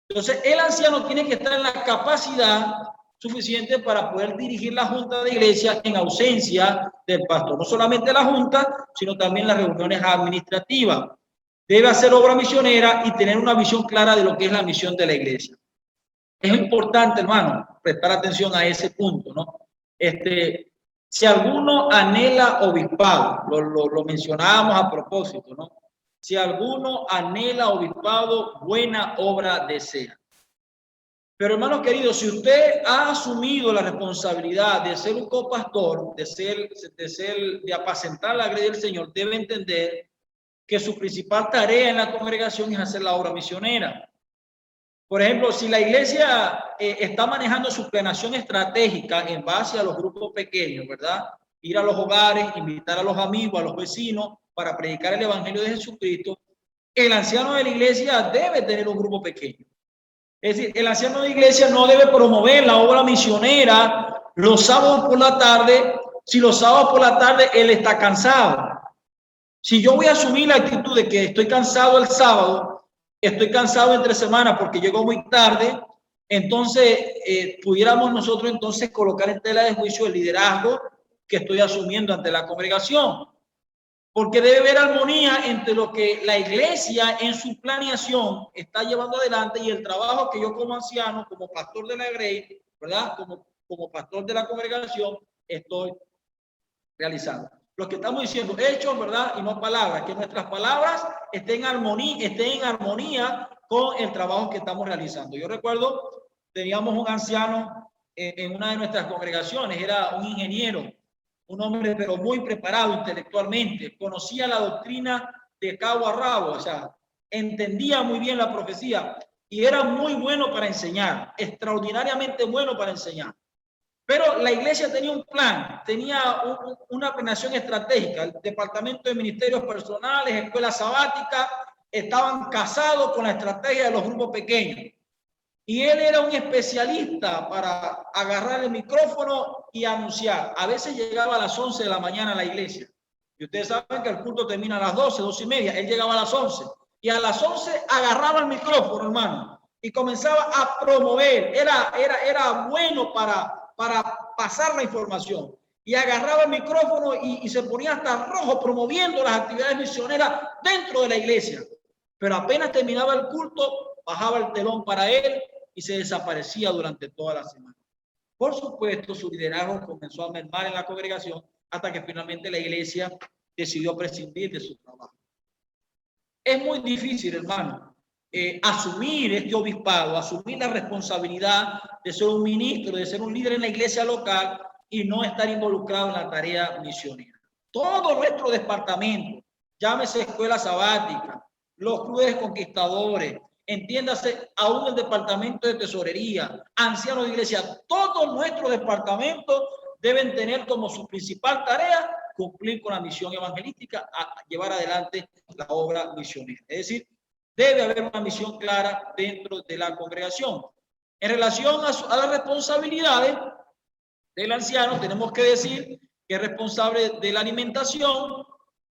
Entonces, el anciano tiene que estar en la capacidad suficiente para poder dirigir la junta de iglesia en ausencia del pastor. No solamente la junta, sino también las reuniones administrativas. Debe hacer obra misionera y tener una visión clara de lo que es la misión de la iglesia. Es importante, hermano, prestar atención a ese punto, ¿no? Si alguno anhela obispado, lo mencionábamos a propósito, ¿no? Si alguno anhela obispado, buena obra desea. Pero hermanos queridos, si usted ha asumido la responsabilidad de ser un copastor, de apacentar la grey del Señor, debe entender que su principal tarea en la congregación es hacer la obra misionera. Por ejemplo, si la iglesia está manejando su planeación estratégica en base a los grupos pequeños, ¿verdad? Ir a los hogares, invitar a los amigos, a los vecinos para predicar el evangelio de Jesucristo, el anciano de la iglesia debe tener un grupo pequeño. Es decir, el anciano de la iglesia no debe promover la obra misionera los sábados por la tarde, si los sábados por la tarde él está cansado. Si yo voy a asumir la actitud de que estoy cansado el sábado, estoy cansado entre semana porque llego muy tarde, entonces pudiéramos nosotros entonces colocar en tela de juicio el liderazgo que estoy asumiendo ante la congregación. Porque debe haber armonía entre lo que la iglesia en su planeación está llevando adelante y el trabajo que yo como anciano, como pastor de la grey, ¿verdad? Como pastor de la congregación, estoy realizando. Lo que estamos diciendo, hechos, ¿verdad? Y no palabras, que nuestras palabras estén en armonía con el trabajo que estamos realizando. Yo recuerdo, teníamos un anciano en una de nuestras congregaciones, era un ingeniero, un hombre pero muy preparado intelectualmente, conocía la doctrina de cabo a rabo, o sea, entendía muy bien la profecía y era muy bueno para enseñar, extraordinariamente bueno para enseñar. Pero la iglesia tenía un plan, tenía una planeación estratégica. El departamento de ministerios personales, escuela sabática, estaban casados con la estrategia de los grupos pequeños. Y él era un especialista para agarrar el micrófono y anunciar. A veces llegaba a las 11 de la mañana a la iglesia. Y ustedes saben que el culto termina a las 12, 12 y media. Él llegaba a las 11. Y a las 11 agarraba el micrófono, hermano, y comenzaba a promover. Era bueno para pasar la información. Y agarraba el micrófono y se ponía hasta rojo promoviendo las actividades misioneras dentro de la iglesia. Pero apenas terminaba el culto, bajaba el telón para él y se desaparecía durante toda la semana. Por supuesto, su liderazgo comenzó a mermar en la congregación hasta que finalmente la iglesia decidió prescindir de su trabajo. Es muy difícil, hermano, asumir este obispado, asumir la responsabilidad de ser un ministro, de ser un líder en la iglesia local y no estar involucrado en la tarea misionera. Todo nuestro departamento, llámese escuela sabática, los clubes conquistadores, entiéndase aún el departamento de tesorería, ancianos de iglesia, todos nuestros departamentos deben tener como su principal tarea cumplir con la misión evangelística, a llevar adelante la obra misionera. Es decir, debe haber una misión clara dentro de la congregación. En relación a las responsabilidades del anciano, tenemos que decir que es responsable de la alimentación,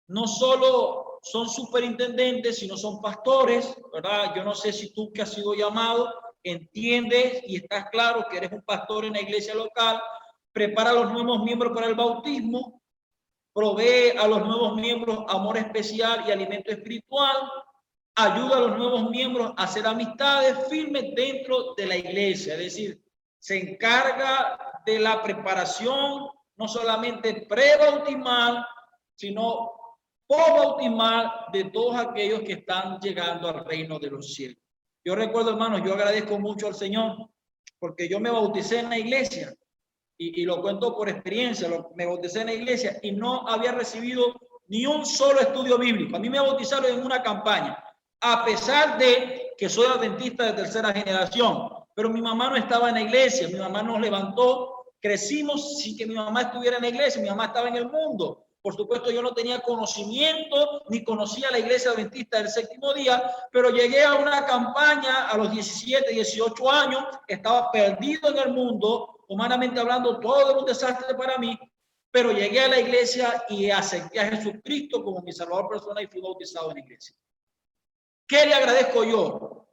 no solo son superintendentes, sino son pastores, ¿verdad? Yo no sé si tú que has sido llamado entiendes y estás claro que eres un pastor en la iglesia local, prepara a los nuevos miembros para el bautismo, provee a los nuevos miembros amor especial y alimento espiritual, ayuda a los nuevos miembros a hacer amistades firmes dentro de la iglesia, es decir, se encarga de la preparación no solamente prebautismal, sino postbautismal de todos aquellos que están llegando al reino de los cielos. Yo recuerdo, hermanos, yo agradezco mucho al Señor porque yo me bauticé en la iglesia y lo cuento por experiencia, me bauticé en la iglesia y no había recibido ni un solo estudio bíblico. A mí me bautizaron en una campaña, a pesar de que soy adventista de tercera generación, pero mi mamá no estaba en la iglesia, mi mamá nos levantó, crecimos sin que mi mamá estuviera en la iglesia, mi mamá estaba en el mundo. Por supuesto, yo no tenía conocimiento ni conocía la iglesia adventista del séptimo día, pero llegué a una campaña a los 17, 18 años, estaba perdido en el mundo, humanamente hablando, todo era un desastre para mí, pero llegué a la iglesia y acepté a Jesucristo como mi salvador personal y fui bautizado en la iglesia. ¿Qué le agradezco yo?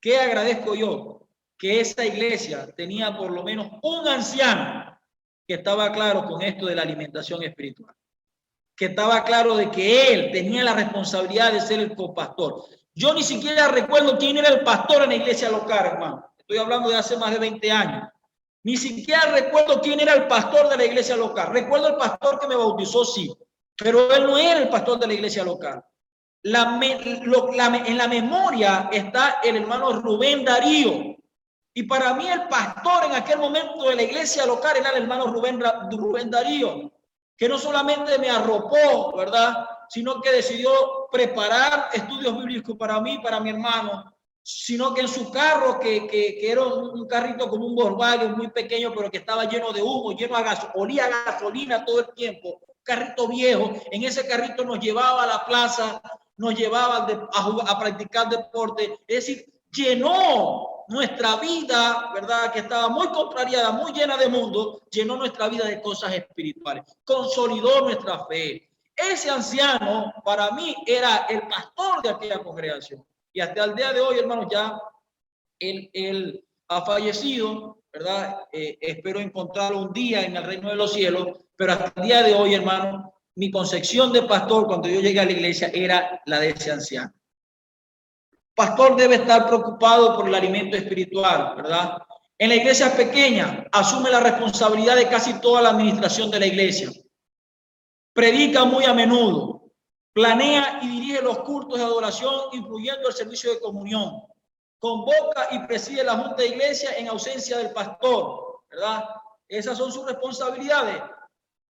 ¿Qué agradezco yo? Que esta iglesia tenía por lo menos un anciano que estaba claro con esto de la alimentación espiritual, que estaba claro de que él tenía la responsabilidad de ser el copastor. Yo ni siquiera recuerdo quién era el pastor en la iglesia local, hermano. Estoy hablando de hace más de 20 años. Ni siquiera recuerdo quién era el pastor de la iglesia local. Recuerdo el pastor que me bautizó, sí, pero él no era el pastor de la iglesia local. En la memoria está el hermano Rubén Darío. Y para mí el pastor en aquel momento de la iglesia local era el hermano Rubén Darío, que no solamente me arropó, ¿verdad?, sino que decidió preparar estudios bíblicos para mí, para mi hermano, sino que en su carro, que era un carrito como un Volkswagen muy pequeño, pero que estaba lleno de humo, lleno de olía a gasolina todo el tiempo, carrito viejo, en ese carrito nos llevaba a la plaza, nos llevaba a practicar deporte, es decir, llenó nuestra vida, ¿verdad?, que estaba muy contrariada, muy llena de mundo, llenó nuestra vida de cosas espirituales, consolidó nuestra fe. Ese anciano para mí era el pastor de aquella congregación. Y hasta el día de hoy, hermanos, ya él ha fallecido, ¿verdad? Espero encontrarlo un día en el reino de los cielos, pero hasta el día de hoy, hermano, mi concepción de pastor cuando yo llegué a la iglesia era la de ese anciano. Pastor debe estar preocupado por el alimento espiritual, ¿verdad? En la iglesia pequeña asume la responsabilidad de casi toda la administración de la iglesia. Predica muy a menudo, planea y dirige los cultos de adoración, incluyendo el servicio de comunión. Convoca y preside la junta de iglesia en ausencia del pastor, ¿verdad? Esas son sus responsabilidades.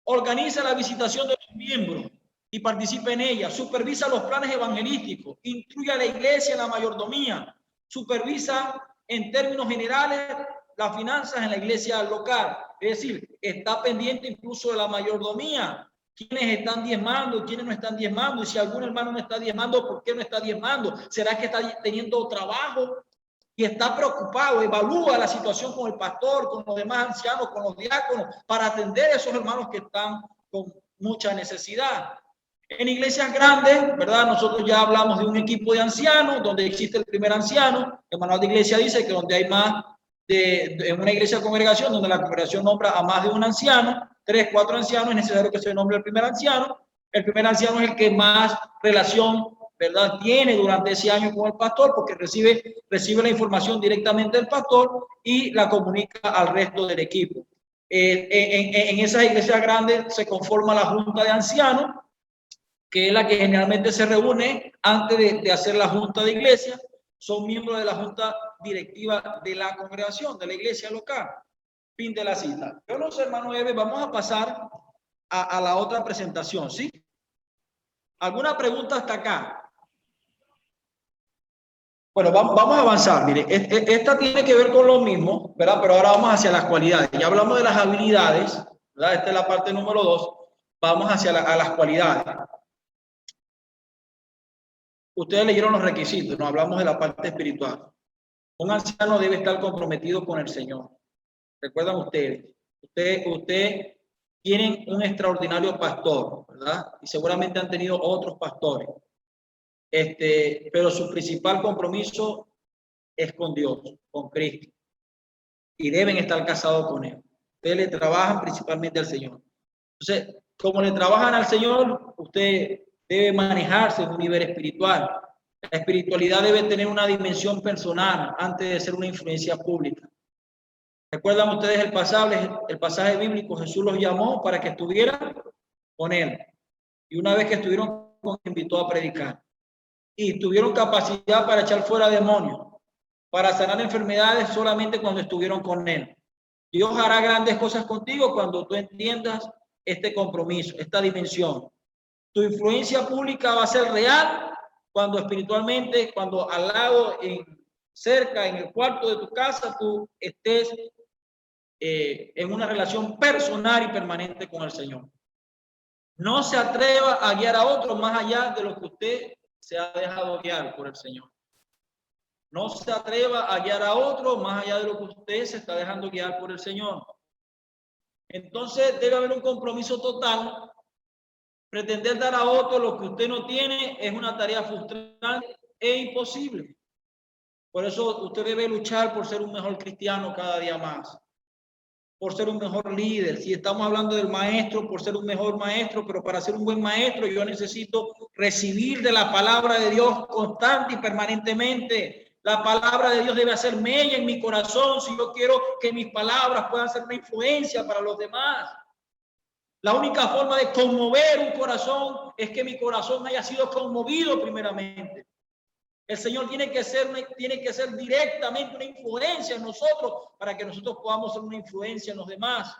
Organiza la visitación de los miembros y participa en ella. Supervisa los planes evangelísticos. Instruye a la iglesia en la mayordomía. Supervisa en términos generales las finanzas en la iglesia local. Es decir, está pendiente incluso de la mayordomía. ¿Quiénes están diezmando? ¿Quiénes no están diezmando? Y si algún hermano no está diezmando, ¿por qué no está diezmando? ¿Será que está teniendo trabajo? Y está preocupado, evalúa la situación con el pastor, con los demás ancianos, con los diáconos, para atender a esos hermanos que están con mucha necesidad. En iglesias grandes, ¿verdad? Nosotros ya hablamos de un equipo de ancianos, donde existe el primer anciano. El manual de iglesia dice que donde hay más en una iglesia de congregación, donde la congregación nombra a más de un anciano, 3, 4 ancianos, es necesario que se nombre el primer anciano. El primer anciano es el que más relación, ¿verdad?, tiene durante ese año con el pastor, porque recibe la información directamente del pastor y la comunica al resto del equipo. En esas iglesias grandes se conforma la junta de ancianos, que es la que generalmente se reúne antes de hacer la junta de iglesia. Son miembros de la junta directiva de la congregación, de la iglesia local. Fin de la cita. Yo no sé, hermano Eve, vamos a pasar a la otra presentación, ¿sí? ¿Alguna pregunta hasta acá? Bueno, vamos a avanzar. Mire, esta tiene que ver con lo mismo, ¿verdad? Pero ahora vamos hacia las cualidades. Ya hablamos de las habilidades, ¿verdad? Esta es la parte número 2. Vamos hacia las cualidades. Ustedes leyeron los requisitos, no hablamos de la parte espiritual. Un anciano debe estar comprometido con el Señor. Recuerdan ustedes, ustedes tienen un extraordinario pastor, ¿verdad? Y seguramente han tenido otros pastores. Pero su principal compromiso es con Dios, con Cristo. Y deben estar casados con Él. Ustedes le trabajan principalmente al Señor. Entonces, como le trabajan al Señor, usted debe manejarse en un nivel espiritual. La espiritualidad debe tener una dimensión personal antes de ser una influencia pública. ¿Recuerdan ustedes el pasaje bíblico? Jesús los llamó para que estuvieran con Él. Y una vez que estuvieron con Él, invitó a predicar. Y tuvieron capacidad para echar fuera demonios, para sanar enfermedades solamente cuando estuvieron con Él. Dios hará grandes cosas contigo cuando tú entiendas este compromiso, esta dimensión. Tu influencia pública va a ser real cuando espiritualmente, cuando al lado, cerca, en el cuarto de tu casa, tú estés en una relación personal y permanente con el Señor. No se atreva a guiar a otros más allá de lo que usted se ha dejado guiar por el Señor. No se atreva a guiar a otros más allá de lo que usted se está dejando guiar por el Señor. Entonces debe haber un compromiso total. Pretender dar a otro lo que usted no tiene es una tarea frustrante e imposible. Por eso usted debe luchar por ser un mejor cristiano cada día más, por ser un mejor líder. Si estamos hablando del maestro, por ser un mejor maestro, pero para ser un buen maestro yo necesito recibir de la palabra de Dios constante y permanentemente. La palabra de Dios debe hacer mella en mi corazón si yo quiero que mis palabras puedan ser una influencia para los demás. La única forma de conmover un corazón es que mi corazón haya sido conmovido primeramente. El Señor tiene que ser directamente una influencia en nosotros para que nosotros podamos ser una influencia en los demás.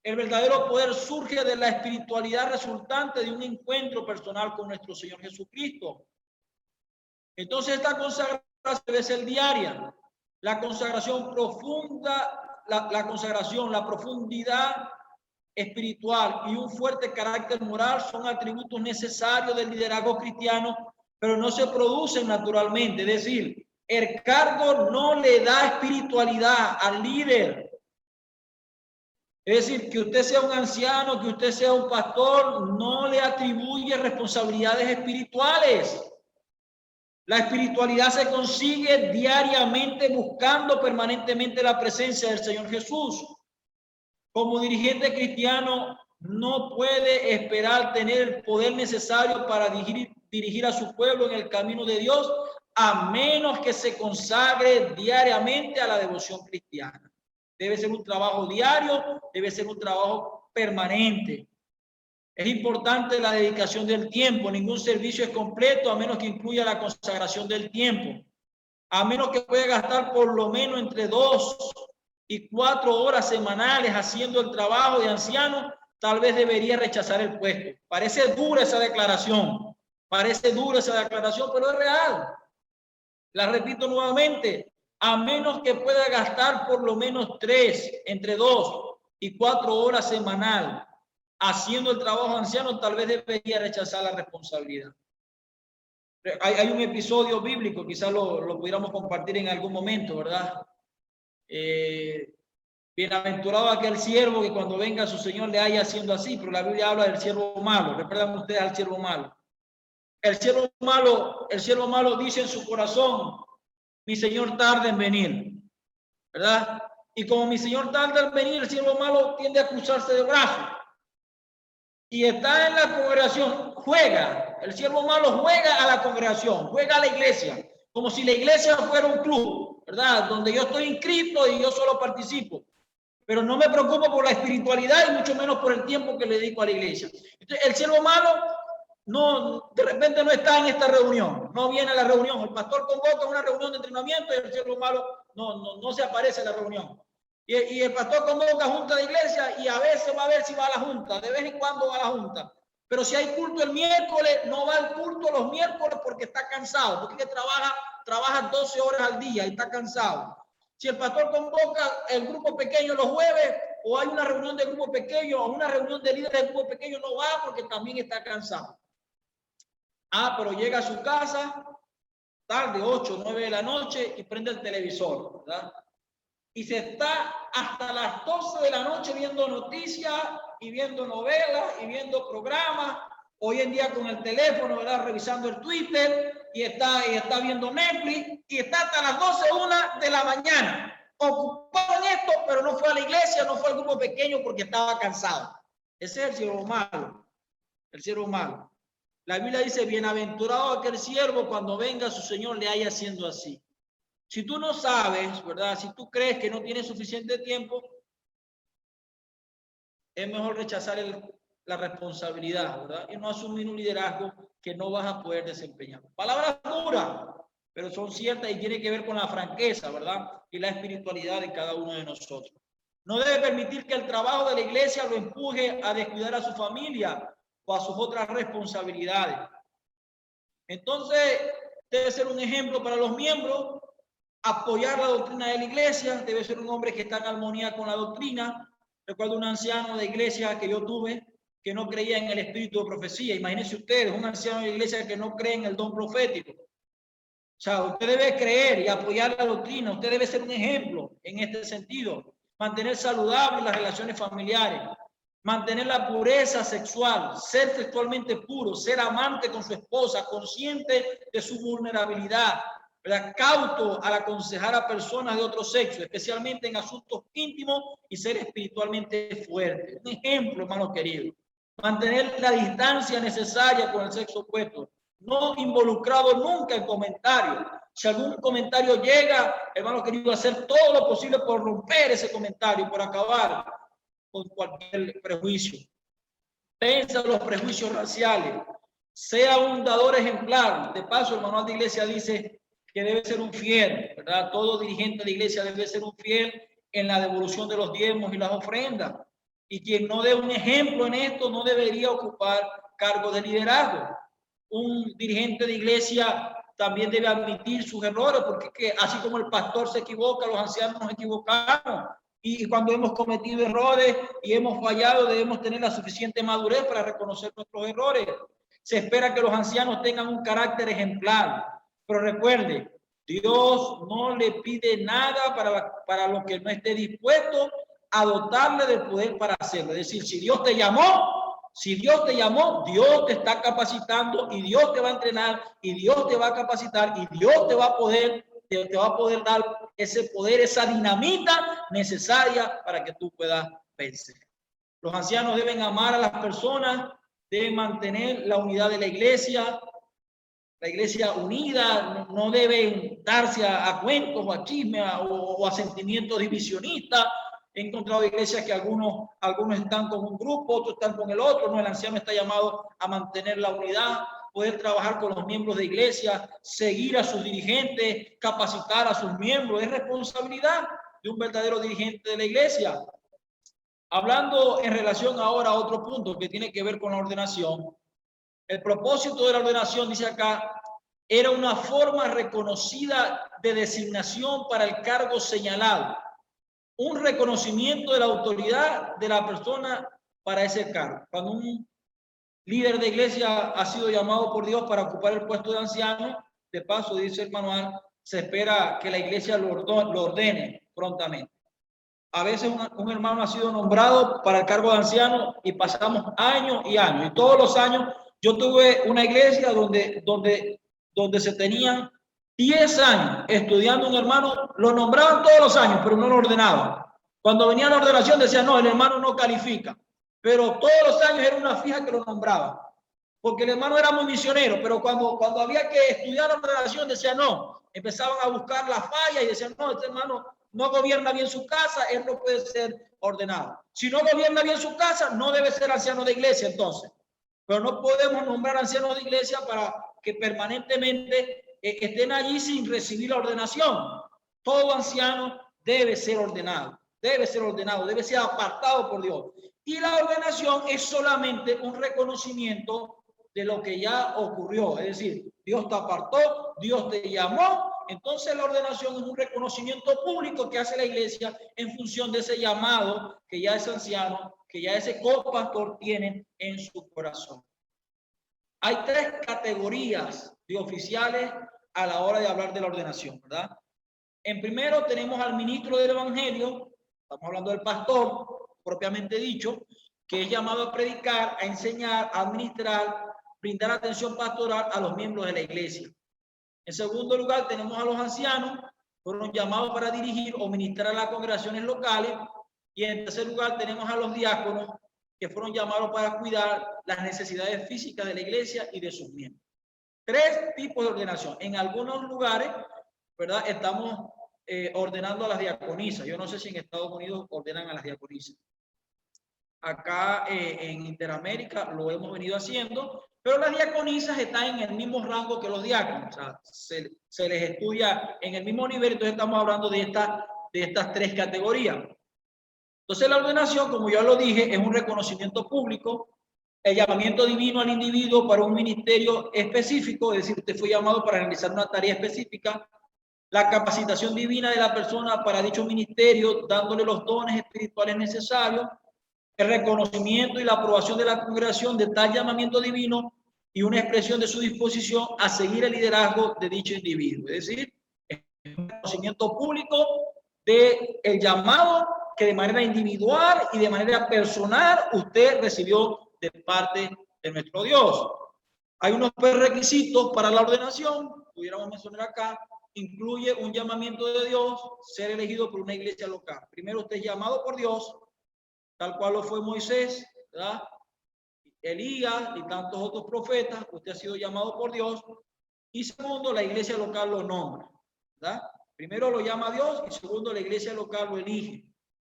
El verdadero poder surge de la espiritualidad resultante de un encuentro personal con nuestro Señor Jesucristo. Entonces esta consagración debe ser diaria. La consagración profunda, la profundidad espiritual y un fuerte carácter moral son atributos necesarios del liderazgo cristiano, pero no se producen naturalmente. Es decir, el cargo no le da espiritualidad al líder. Es decir, que usted sea un anciano, que usted sea un pastor, no le atribuye responsabilidades espirituales. La espiritualidad se consigue diariamente buscando permanentemente la presencia del Señor Jesús. Como dirigente cristiano, no puede esperar tener el poder necesario para dirigir a su pueblo en el camino de Dios, a menos que se consagre diariamente a la devoción cristiana. Debe ser un trabajo diario, debe ser un trabajo permanente. Es importante la dedicación del tiempo. Ningún servicio es completo a menos que incluya la consagración del tiempo. A menos que pueda gastar por lo menos entre 2 y 4 horas semanales haciendo el trabajo de anciano, tal vez debería rechazar el puesto. Parece dura esa declaración, pero es real. La repito nuevamente, a menos que pueda gastar por lo menos entre 2 y 4 horas semanal haciendo el trabajo anciano, tal vez debería rechazar la responsabilidad. Hay un episodio bíblico, quizás lo pudiéramos compartir en algún momento, ¿verdad? Bienaventurado aquel siervo que cuando venga su señor le haya haciendo así, pero la Biblia habla del siervo malo. ¿Recuerdan ustedes al siervo malo? El siervo malo dice en su corazón, mi señor tarda en venir, ¿verdad? Y como mi señor tarda en venir, el siervo malo tiende a cruzarse de brazos. Y está en la congregación, juega, el siervo malo juega a la congregación, juega a la iglesia, como si la iglesia fuera un club, ¿verdad? Donde yo estoy inscrito y yo solo participo. Pero no me preocupo por la espiritualidad y mucho menos por el tiempo que le dedico a la iglesia. Entonces, el siervo malo no, de repente no está en esta reunión, no viene a la reunión. El pastor convoca una reunión de entrenamiento y el siervo malo no se aparece en la reunión. Y el pastor convoca junta de iglesia y a veces va a ver si va a la junta, de vez en cuando va a la junta. Pero si hay culto el miércoles, no va al culto los miércoles porque está cansado, porque trabaja 12 horas al día y está cansado. Si el pastor convoca el grupo pequeño los jueves, o hay una reunión de grupo pequeño, o una reunión de líderes de grupo pequeño, no va porque también está cansado. Pero llega a su casa tarde, 8, 9 de la noche y prende el televisor, ¿verdad? Y se está hasta las 12 de la noche viendo noticias y viendo novelas y viendo programas. Hoy en día con el teléfono, ¿verdad? Revisando el Twitter y está viendo Netflix y está hasta las 12, 1 de la mañana. Ocupado en esto, pero no fue a la iglesia, no fue al grupo pequeño porque estaba cansado. Ese es el siervo malo. El siervo malo. La Biblia dice, bienaventurado aquel siervo cuando venga su Señor le haya haciendo así. Si tú no sabes, ¿verdad? Si tú crees que no tienes suficiente tiempo, es mejor rechazar la responsabilidad, ¿verdad? Y no asumir un liderazgo que no vas a poder desempeñar. Palabras duras, pero son ciertas y tiene que ver con la franqueza, ¿verdad? Y la espiritualidad de cada uno de nosotros. No debe permitir que el trabajo de la iglesia lo empuje a descuidar a su familia o a sus otras responsabilidades. Entonces, debe ser un ejemplo para los miembros, apoyar la doctrina de la iglesia, debe ser un hombre que está en armonía con la doctrina. Recuerdo un anciano de iglesia que yo tuve que no creía en el espíritu de profecía. Imagínense ustedes, un anciano de iglesia que no cree en el don profético. O sea, usted debe creer y apoyar la doctrina, usted debe ser un ejemplo en este sentido. Mantener saludables las relaciones familiares, mantener la pureza sexual, ser sexualmente puro, ser amante con su esposa, consciente de su vulnerabilidad, ¿verdad? Cauto al aconsejar a personas de otro sexo, especialmente en asuntos íntimos, y ser espiritualmente fuerte. Un ejemplo, hermano querido. Mantener la distancia necesaria con el sexo opuesto. No involucrado nunca en comentarios. Si algún comentario llega, hermano querido, hacer todo lo posible por romper ese comentario, por acabar con cualquier prejuicio. Pensa los prejuicios raciales. Sea un dador ejemplar. De paso, el manual de iglesia dice que debe ser un fiel, ¿verdad? Todo dirigente de iglesia debe ser un fiel en la devolución de los diezmos y las ofrendas. Y quien no dé un ejemplo en esto no debería ocupar cargos de liderazgo. Un dirigente de iglesia también debe admitir sus errores, porque así como el pastor se equivoca, los ancianos nos equivocamos. Y cuando hemos cometido errores y hemos fallado, debemos tener la suficiente madurez para reconocer nuestros errores. Se espera que los ancianos tengan un carácter ejemplar. Pero recuerde, Dios no le pide nada para lo que no esté dispuesto a dotarle del poder para hacerlo. Es decir, si Dios te llamó, Dios te está capacitando y Dios te va a entrenar y Dios te va a capacitar y Dios te va a poder dar ese poder, esa dinamita necesaria para que tú puedas vencer. Los ancianos deben amar a las personas, deben mantener la unidad de la iglesia unida, no deben darse a cuentos o a chismes o a sentimientos divisionistas. He encontrado iglesias que algunos están con un grupo, otros están con el otro. No, el anciano está llamado a mantener la unidad, poder trabajar con los miembros de iglesia, seguir a sus dirigentes, capacitar a sus miembros. Es responsabilidad de un verdadero dirigente de la iglesia. Hablando en relación ahora a otro punto que tiene que ver con la ordenación. El propósito de la ordenación, dice acá, era una forma reconocida de designación para el cargo señalado. un reconocimiento de la autoridad de la persona para ese cargo. Cuando un líder de iglesia ha sido llamado por Dios para ocupar el puesto de anciano, de paso, dice el manual, se espera que la iglesia lo ordene prontamente. A veces un hermano ha sido nombrado para el cargo de anciano y pasamos años y años. Y todos los años yo tuve una iglesia donde se tenían 10 años estudiando un hermano, lo nombraban todos los años, pero no lo ordenaban. Cuando venía la ordenación decían, no, el hermano no califica. Pero todos los años era una fija que lo nombraban. Porque el hermano era muy misionero, pero cuando había que estudiar la ordenación decían, no, empezaban a buscar la falla y decían, no, este hermano no gobierna bien su casa, él no puede ser ordenado. Si no gobierna bien su casa, no debe ser anciano de iglesia entonces. Pero no podemos nombrar ancianos de iglesia para que permanentemente estén allí sin recibir la ordenación. Todo anciano debe ser ordenado, debe ser apartado por Dios. Y la ordenación es solamente un reconocimiento de lo que ya ocurrió. Es decir, Dios te apartó, Dios te llamó. Entonces la ordenación es un reconocimiento público que hace la iglesia en función de ese llamado que ya ese anciano, que ya ese copastor tiene en su corazón. Hay 3 categorías de oficiales a la hora de hablar de la ordenación, ¿verdad? En primero tenemos al ministro del evangelio, estamos hablando del pastor, propiamente dicho, que es llamado a predicar, a enseñar, a administrar, brindar atención pastoral a los miembros de la iglesia. En segundo lugar, tenemos a los ancianos, fueron llamados para dirigir o ministrar a las congregaciones locales. Y en tercer lugar, tenemos a los diáconos, que fueron llamados para cuidar las necesidades físicas de la iglesia y de sus miembros. 3 tipos de ordenación. En algunos lugares, ¿verdad? Estamos ordenando a las diaconisas. Yo no sé si en Estados Unidos ordenan a las diaconisas. Acá en Interamérica lo hemos venido haciendo, pero las diaconisas están en el mismo rango que los diáconos. O sea, se les estudia en el mismo nivel, entonces estamos hablando de estas 3 categorías. Entonces la ordenación, como ya lo dije, es un reconocimiento público, el llamamiento divino al individuo para un ministerio específico, es decir, usted fue llamado para realizar una tarea específica, la capacitación divina de la persona para dicho ministerio, dándole los dones espirituales necesarios, el reconocimiento y la aprobación de la congregación de tal llamamiento divino y una expresión de su disposición a seguir el liderazgo de dicho individuo. Es decir, el reconocimiento público del llamado que de manera individual y de manera personal usted recibió de parte de nuestro Dios. Hay unos requisitos para la ordenación, pudiéramos mencionar acá. Incluye un llamamiento de Dios, ser elegido por una iglesia local. Primero, usted es llamado por Dios, tal cual lo fue Moisés, ¿verdad? Elías y tantos otros profetas. Usted ha sido llamado por Dios. Y segundo, la iglesia local lo nombra, ¿verdad? Primero lo llama Dios y segundo, la iglesia local lo elige.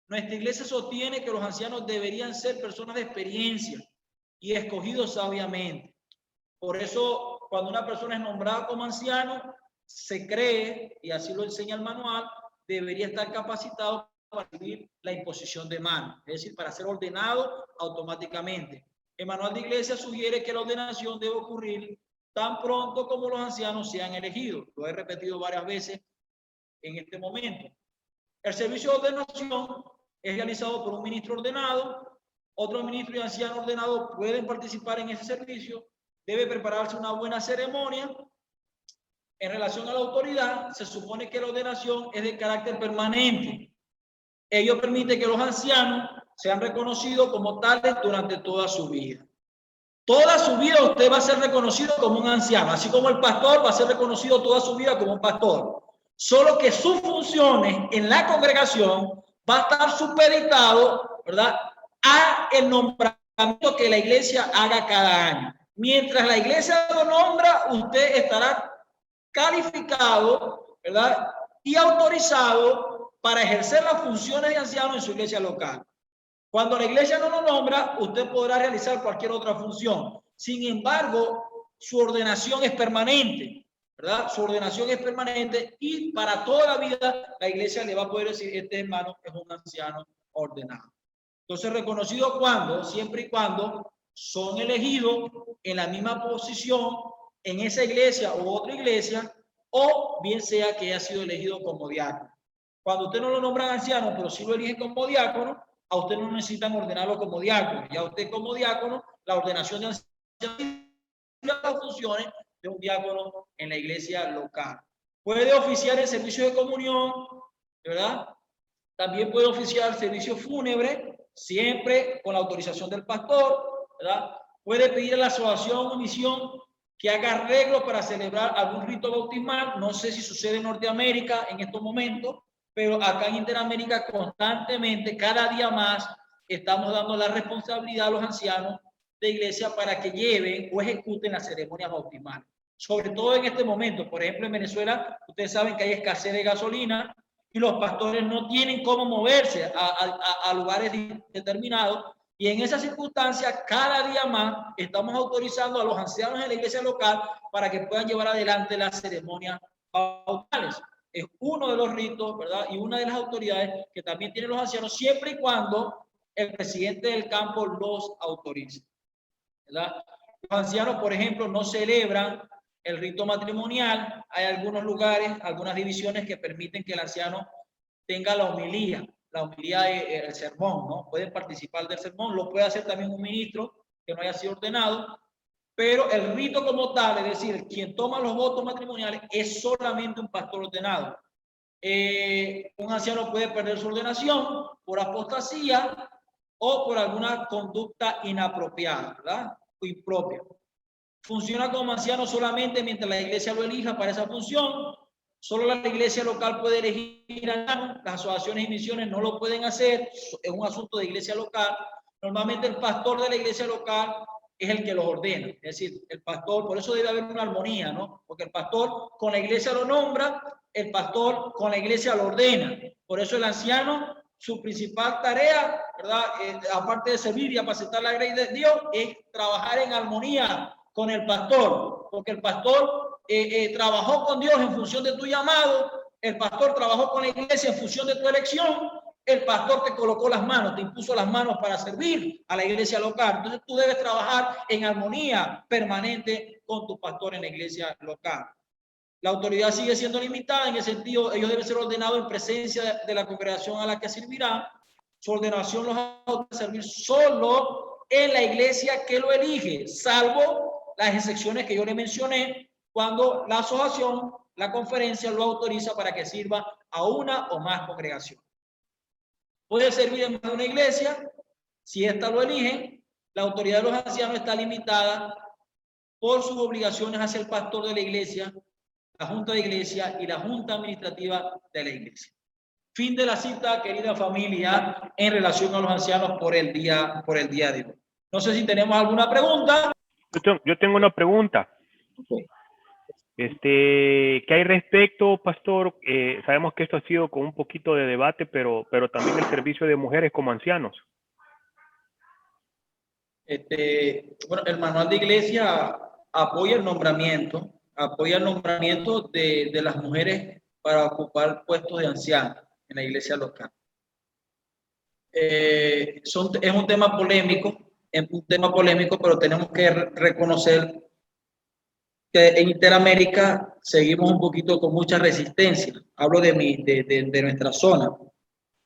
Nuestra iglesia sostiene que los ancianos deberían ser personas de experiencia y escogidos sabiamente. Por eso, cuando una persona es nombrada como anciano, se cree, y así lo enseña el manual, debería estar capacitado para recibir la imposición de mano, es decir, para ser ordenado automáticamente. El manual de iglesia sugiere que la ordenación debe ocurrir tan pronto como los ancianos sean elegidos. Lo he repetido varias veces en este momento. El servicio de ordenación es realizado por un ministro ordenado. Otro ministro y anciano ordenado pueden participar en ese servicio. Debe prepararse una buena ceremonia. En relación a la autoridad, se supone que la ordenación es de carácter permanente. Ello permite que los ancianos sean reconocidos como tales durante toda su vida. Toda su vida usted va a ser reconocido como un anciano, así como el pastor va a ser reconocido toda su vida como un pastor. Solo que sus funciones en la congregación va a estar supeditado, ¿verdad?, a el nombramiento que la iglesia haga cada año. Mientras la iglesia lo nombra, usted estará calificado, ¿verdad?, y autorizado para ejercer las funciones de anciano en su iglesia local. Cuando la iglesia no lo nombra, usted podrá realizar cualquier otra función. Sin embargo, su ordenación es permanente, ¿verdad? Su ordenación es permanente y para toda la vida la iglesia le va a poder decir, este hermano es un anciano ordenado. Entonces, reconocido cuando, siempre y cuando son elegidos en la misma posición en esa iglesia u otra iglesia, o bien sea que haya sido elegido como diácono. Cuando usted no lo nombran anciano, pero sí lo eligen como diácono, a usted no necesitan ordenarlo como diácono. Ya usted como diácono, la ordenación de ancianos las funciones de un diácono en la iglesia local. Puede oficiar el servicio de comunión, ¿verdad? También puede oficiar servicio fúnebre, siempre con la autorización del pastor, ¿verdad? Puede pedir a la asociación o misión que haga arreglos para celebrar algún rito bautismal. No sé si sucede en Norteamérica en estos momentos, pero acá en Interamérica constantemente, cada día más, estamos dando la responsabilidad a los ancianos de iglesia para que lleven o ejecuten las ceremonias bautismales. Sobre todo en este momento, por ejemplo, en Venezuela, ustedes saben que hay escasez de gasolina y los pastores no tienen cómo moverse a lugares determinados. Y en esas circunstancias, cada día más estamos autorizando a los ancianos de la iglesia local para que puedan llevar adelante las ceremonias bautismales. Es uno de los ritos, ¿verdad? Y una de las autoridades que también tienen los ancianos, siempre y cuando el presidente del campo los autorice, ¿verdad? Los ancianos, por ejemplo, no celebran el rito matrimonial. Hay algunos lugares, algunas divisiones que permiten que el anciano tenga la homilía es el sermón, ¿no? Pueden participar del sermón, lo puede hacer también un ministro que no haya sido ordenado, pero el rito como tal, es decir, quien toma los votos matrimoniales es solamente un pastor ordenado. Un anciano puede perder su ordenación por apostasía o por alguna conducta inapropiada, ¿verdad? O impropia. Funciona como anciano solamente mientras la iglesia lo elija para esa función. Solo la iglesia local puede elegir ancianos. Las asociaciones y misiones no lo pueden hacer. Es un asunto de iglesia local. Normalmente el pastor de la iglesia local es el que los ordena. Es decir, el pastor, por eso debe haber una armonía, ¿no? Porque el pastor con la iglesia lo nombra, el pastor con la iglesia lo ordena. Por eso el anciano, su principal tarea, ¿verdad? Aparte de servir y apacentar la gracia de Dios, es trabajar en armonía con el pastor, porque el pastor trabajó con Dios en función de tu llamado, el pastor trabajó con la iglesia en función de tu elección, el pastor te colocó las manos, te impuso las manos para servir a la iglesia local. Entonces tú debes trabajar en armonía permanente con tu pastor en la iglesia local. La autoridad sigue siendo limitada en el sentido, ellos deben ser ordenados en presencia de la congregación a la que servirán. Su ordenación los va a servir solo en la iglesia que lo elige, salvo las excepciones que yo le mencioné, cuando la asociación, la conferencia lo autoriza para que sirva a una o más congregaciones. Puede servir en más de una iglesia, si ésta lo elige. La autoridad de los ancianos está limitada por sus obligaciones hacia el pastor de la iglesia, la junta de iglesia y la junta administrativa de la iglesia. Fin de la cita, querida familia, en relación a los ancianos por el día de hoy. No sé si tenemos alguna pregunta. Yo tengo una pregunta. Okay. ¿Qué hay respecto, pastor? Sabemos que esto ha sido con un poquito de debate, pero también el servicio de mujeres como ancianos. Bueno, el manual de iglesia apoya el nombramiento de las mujeres para ocupar puestos de ancianos en la iglesia local. Es un tema polémico, pero tenemos que reconocer que en Interamérica seguimos un poquito con mucha resistencia. Hablo de nuestra zona.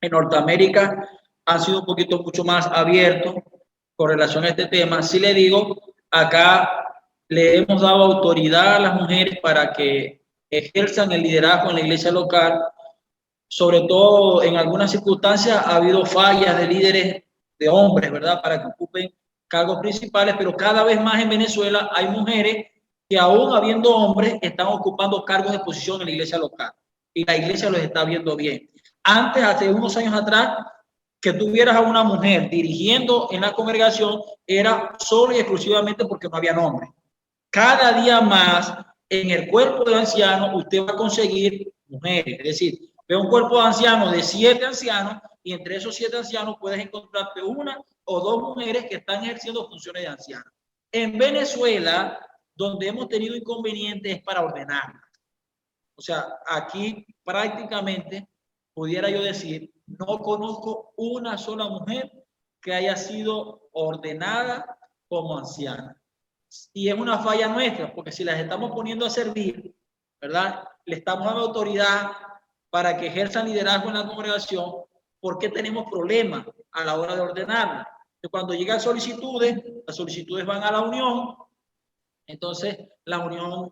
En Norteamérica han sido un poquito mucho más abiertos con relación a este tema. Sí le digo, acá le hemos dado autoridad a las mujeres para que ejerzan el liderazgo en la iglesia local. Sobre todo en algunas circunstancias ha habido fallas de líderes de hombres, ¿verdad? Para que ocupen cargos principales, pero cada vez más en Venezuela hay mujeres que aún habiendo hombres están ocupando cargos de posición en la iglesia local y la iglesia los está viendo bien. Antes, hace unos años atrás, que tuvieras a una mujer dirigiendo en la congregación era solo y exclusivamente porque no había hombres. Cada día más en el cuerpo de ancianos usted va a conseguir mujeres, es decir, ve un cuerpo de ancianos de 7 ancianos y entre esos 7 ancianos puedes encontrarte una o 2 mujeres que están ejerciendo funciones de ancianos. En Venezuela, donde hemos tenido inconvenientes es para ordenarlas. O sea, aquí prácticamente pudiera yo decir, no conozco una sola mujer que haya sido ordenada como anciana. Y es una falla nuestra, porque si las estamos poniendo a servir, ¿verdad? Le estamos dando autoridad para que ejerzan liderazgo en la congregación, ¿por qué tenemos problemas a la hora de ordenarla? Cuando llegan solicitudes, las solicitudes van a la unión, entonces la unión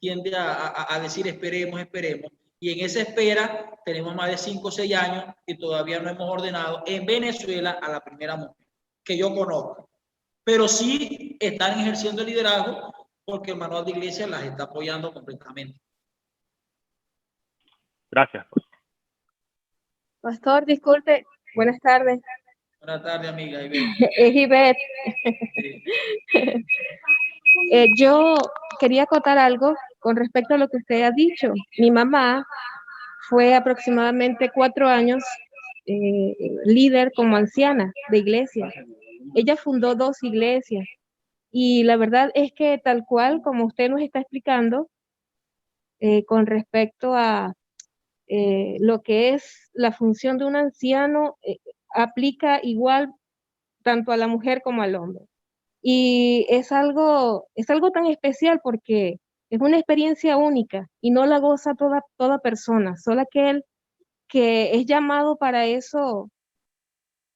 tiende a decir esperemos, esperemos, y en esa espera tenemos más de 5 o 6 años y todavía no hemos ordenado en Venezuela a la primera mujer que yo conozco, pero sí están ejerciendo el liderazgo porque el manual de iglesia las está apoyando completamente. Gracias. Pastor, disculpe, buenas tardes. Buenas tardes, amiga Ivette. Es Ivette. Sí. Yo quería acotar algo con respecto a lo que usted ha dicho. Mi mamá fue aproximadamente 4 años líder como anciana de iglesia. Ella fundó 2 iglesias y la verdad es que tal cual como usted nos está explicando con respecto a lo que es la función de un anciano, aplica igual tanto a la mujer como al hombre. Y es algo tan especial porque es una experiencia única y no la goza toda persona, solo aquel que es llamado para eso.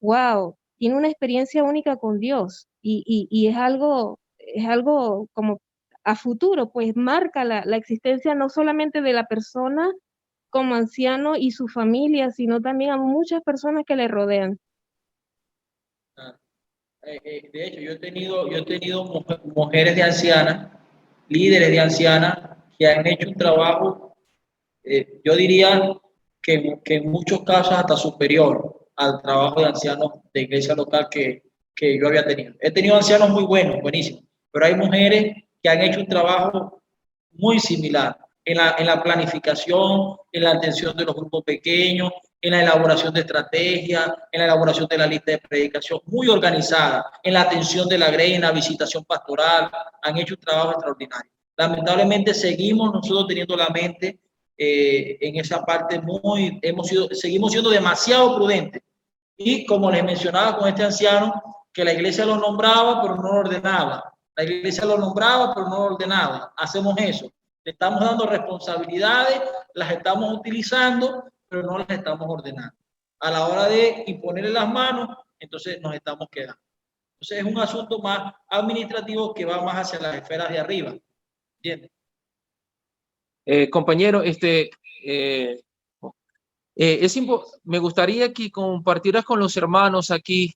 Wow, tiene una experiencia única con Dios y es algo como a futuro, pues marca la existencia no solamente de la persona como anciano y su familia, sino también a muchas personas que le rodean. De hecho, yo he tenido mujeres de ancianas, líderes de ancianas, que han hecho un trabajo, yo diría que en muchos casos hasta superior al trabajo de ancianos de iglesia local que yo había tenido. He tenido ancianos muy buenos, buenísimos, pero hay mujeres que han hecho un trabajo muy similar en la planificación, en la atención de los grupos pequeños, en la elaboración de estrategias, en la elaboración de la lista de predicación, muy organizada, en la atención de la grey, en la visitación pastoral, han hecho un trabajo extraordinario. Lamentablemente seguimos nosotros teniendo la mente en esa parte seguimos siendo demasiado prudentes. Y como les mencionaba con este anciano, que la iglesia lo nombraba, pero no lo ordenaba. La iglesia lo nombraba, pero no lo ordenaba. Hacemos eso. Le estamos dando responsabilidades, las estamos utilizando, pero no las estamos ordenando. A la hora de imponerle las manos, entonces nos estamos quedando. Entonces es un asunto más administrativo que va más hacia las esferas de arriba. ¿Entiendes? Compañero, me gustaría que compartieras con los hermanos aquí.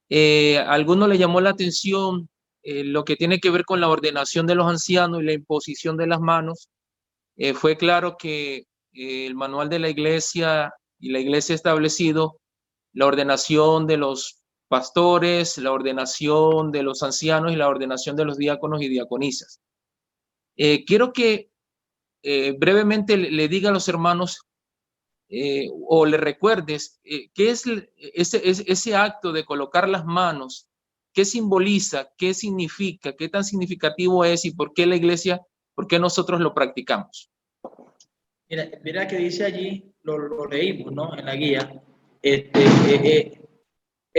A alguno le llamó la atención lo que tiene que ver con la ordenación de los ancianos y la imposición de las manos. Fue claro que el manual de la iglesia y la iglesia ha establecido la ordenación de los pastores, la ordenación de los ancianos y la ordenación de los diáconos y diaconisas. Quiero que brevemente le diga a los hermanos o le recuerdes qué es ese acto de colocar las manos, qué simboliza, qué significa, qué tan significativo es y por qué la iglesia, por qué nosotros lo practicamos. Mira que dice allí, lo leímos, ¿no? En la guía, es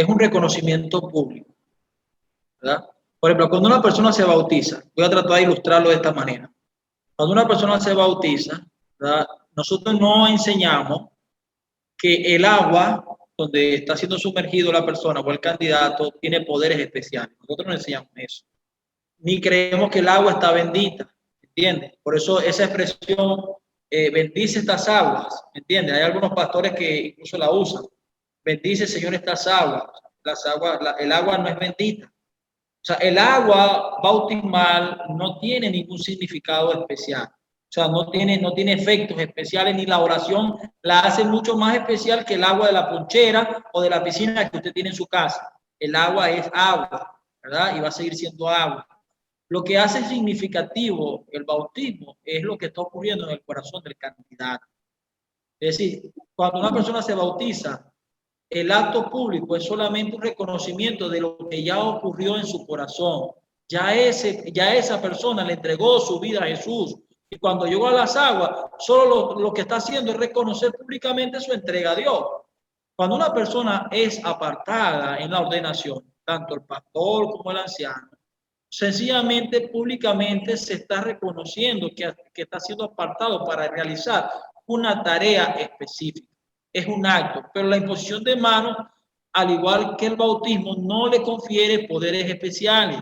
un reconocimiento público, ¿verdad? Por ejemplo, cuando una persona se bautiza, voy a tratar de ilustrarlo de esta manera. Cuando una persona se bautiza, ¿verdad? Nosotros no enseñamos que el agua donde está siendo sumergido la persona o el candidato tiene poderes especiales. Nosotros no enseñamos eso. Ni creemos que el agua está bendita, ¿entiendes? Por eso esa expresión, bendice estas aguas, ¿entiendes? Hay algunos pastores que incluso la usan. Bendice, Señor, estas aguas. El agua no es bendita. O sea, el agua bautismal no tiene ningún significado especial. O sea, no tiene efectos especiales, ni la oración la hace mucho más especial que el agua de la ponchera o de la piscina que usted tiene en su casa. El agua es agua, ¿verdad? Y va a seguir siendo agua. Lo que hace significativo el bautismo es lo que está ocurriendo en el corazón del candidato. Es decir, cuando una persona se bautiza, el acto público es solamente un reconocimiento de lo que ya ocurrió en su corazón. Ya esa persona le entregó su vida a Jesús. Y cuando llegó a las aguas, solo lo que está haciendo es reconocer públicamente su entrega a Dios. Cuando una persona es apartada en la ordenación, tanto el pastor como el anciano, sencillamente, públicamente se está reconociendo que está siendo apartado para realizar una tarea específica, es un acto, pero la imposición de manos, al igual que el bautismo, no le confiere poderes especiales,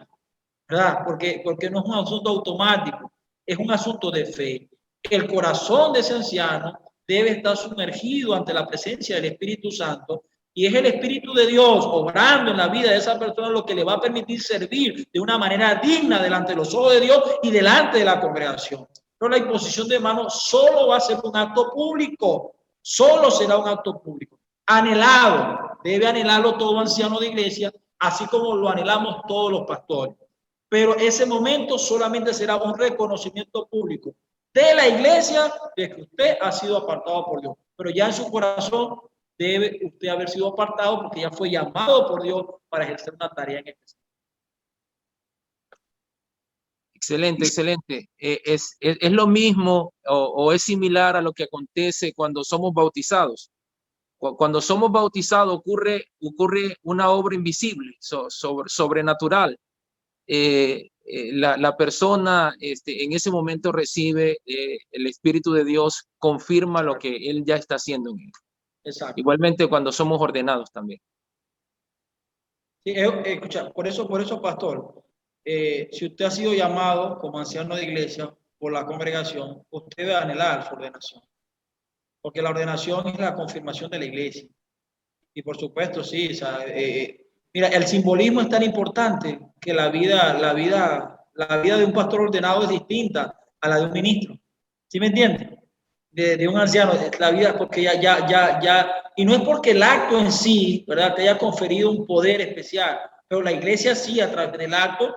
¿verdad? Porque no es un asunto automático, es un asunto de fe. El corazón de ese anciano debe estar sumergido ante la presencia del Espíritu Santo, y es el Espíritu de Dios obrando en la vida de esa persona lo que le va a permitir servir de una manera digna delante de los ojos de Dios y delante de la congregación. Pero la imposición de manos solo va a ser un acto público, solo será un acto público. Anhelado, debe anhelarlo todo anciano de iglesia, así como lo anhelamos todos los pastores. Pero ese momento solamente será un reconocimiento público de la iglesia de que usted ha sido apartado por Dios. Pero ya en su corazón debe usted haber sido apartado porque ya fue llamado por Dios para ejercer una tarea en especial. Excelente, excelente. Es lo mismo o es similar a lo que acontece cuando somos bautizados. Cuando somos bautizados ocurre una obra invisible, sobrenatural. La persona en ese momento recibe el Espíritu de Dios, confirma lo que Él ya está haciendo en él. Exacto. Igualmente cuando somos ordenados también. Sí, escucha, por eso, pastor, si usted ha sido llamado como anciano de iglesia por la congregación, usted debe anhelar su ordenación, porque la ordenación es la confirmación de la iglesia. Y por supuesto, sí, o sea, mira, el simbolismo es tan importante que la vida de un pastor ordenado es distinta a la de un ministro. ¿Sí me entiende? De un anciano, la vida, porque ya, y no es porque el acto en sí, ¿verdad?, te haya conferido un poder especial, pero la iglesia sí, a través del acto,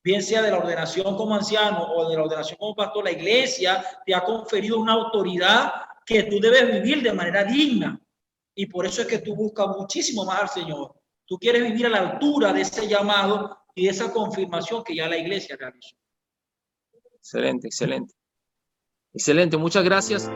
bien sea de la ordenación como anciano o de la ordenación como pastor, la iglesia te ha conferido una autoridad que tú debes vivir de manera digna. Y por eso es que tú buscas muchísimo más al Señor. Tú quieres vivir a la altura de ese llamado y de esa confirmación que ya la iglesia realizó. Excelente, excelente. Excelente, muchas gracias.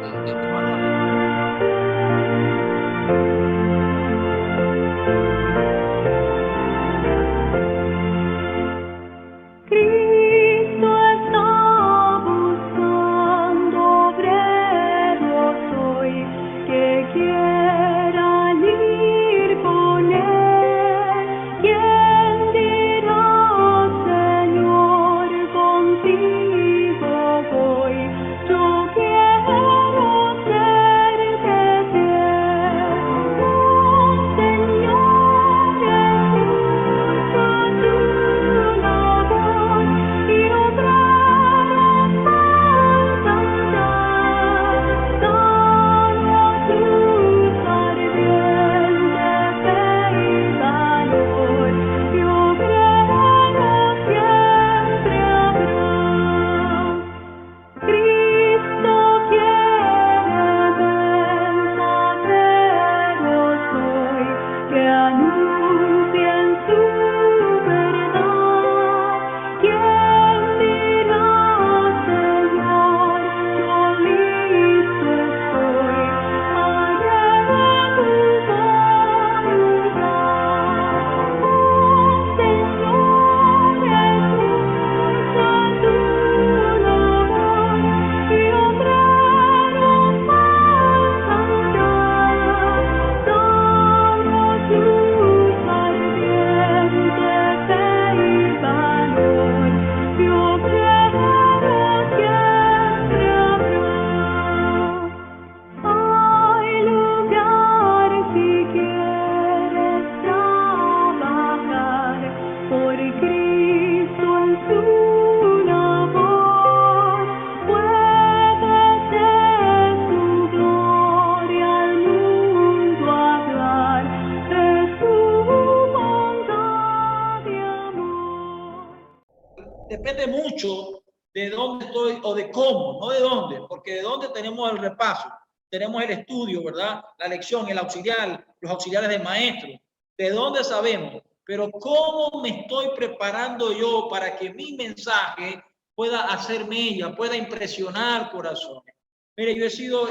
Depende mucho de dónde estoy o de cómo, no de dónde, porque de dónde tenemos el repaso, tenemos el estudio, ¿verdad? La lección, el auxiliar, los auxiliares del maestro, de dónde sabemos, pero cómo me estoy preparando yo para que mi mensaje pueda hacer mella, pueda impresionar corazones. Mire, yo he sido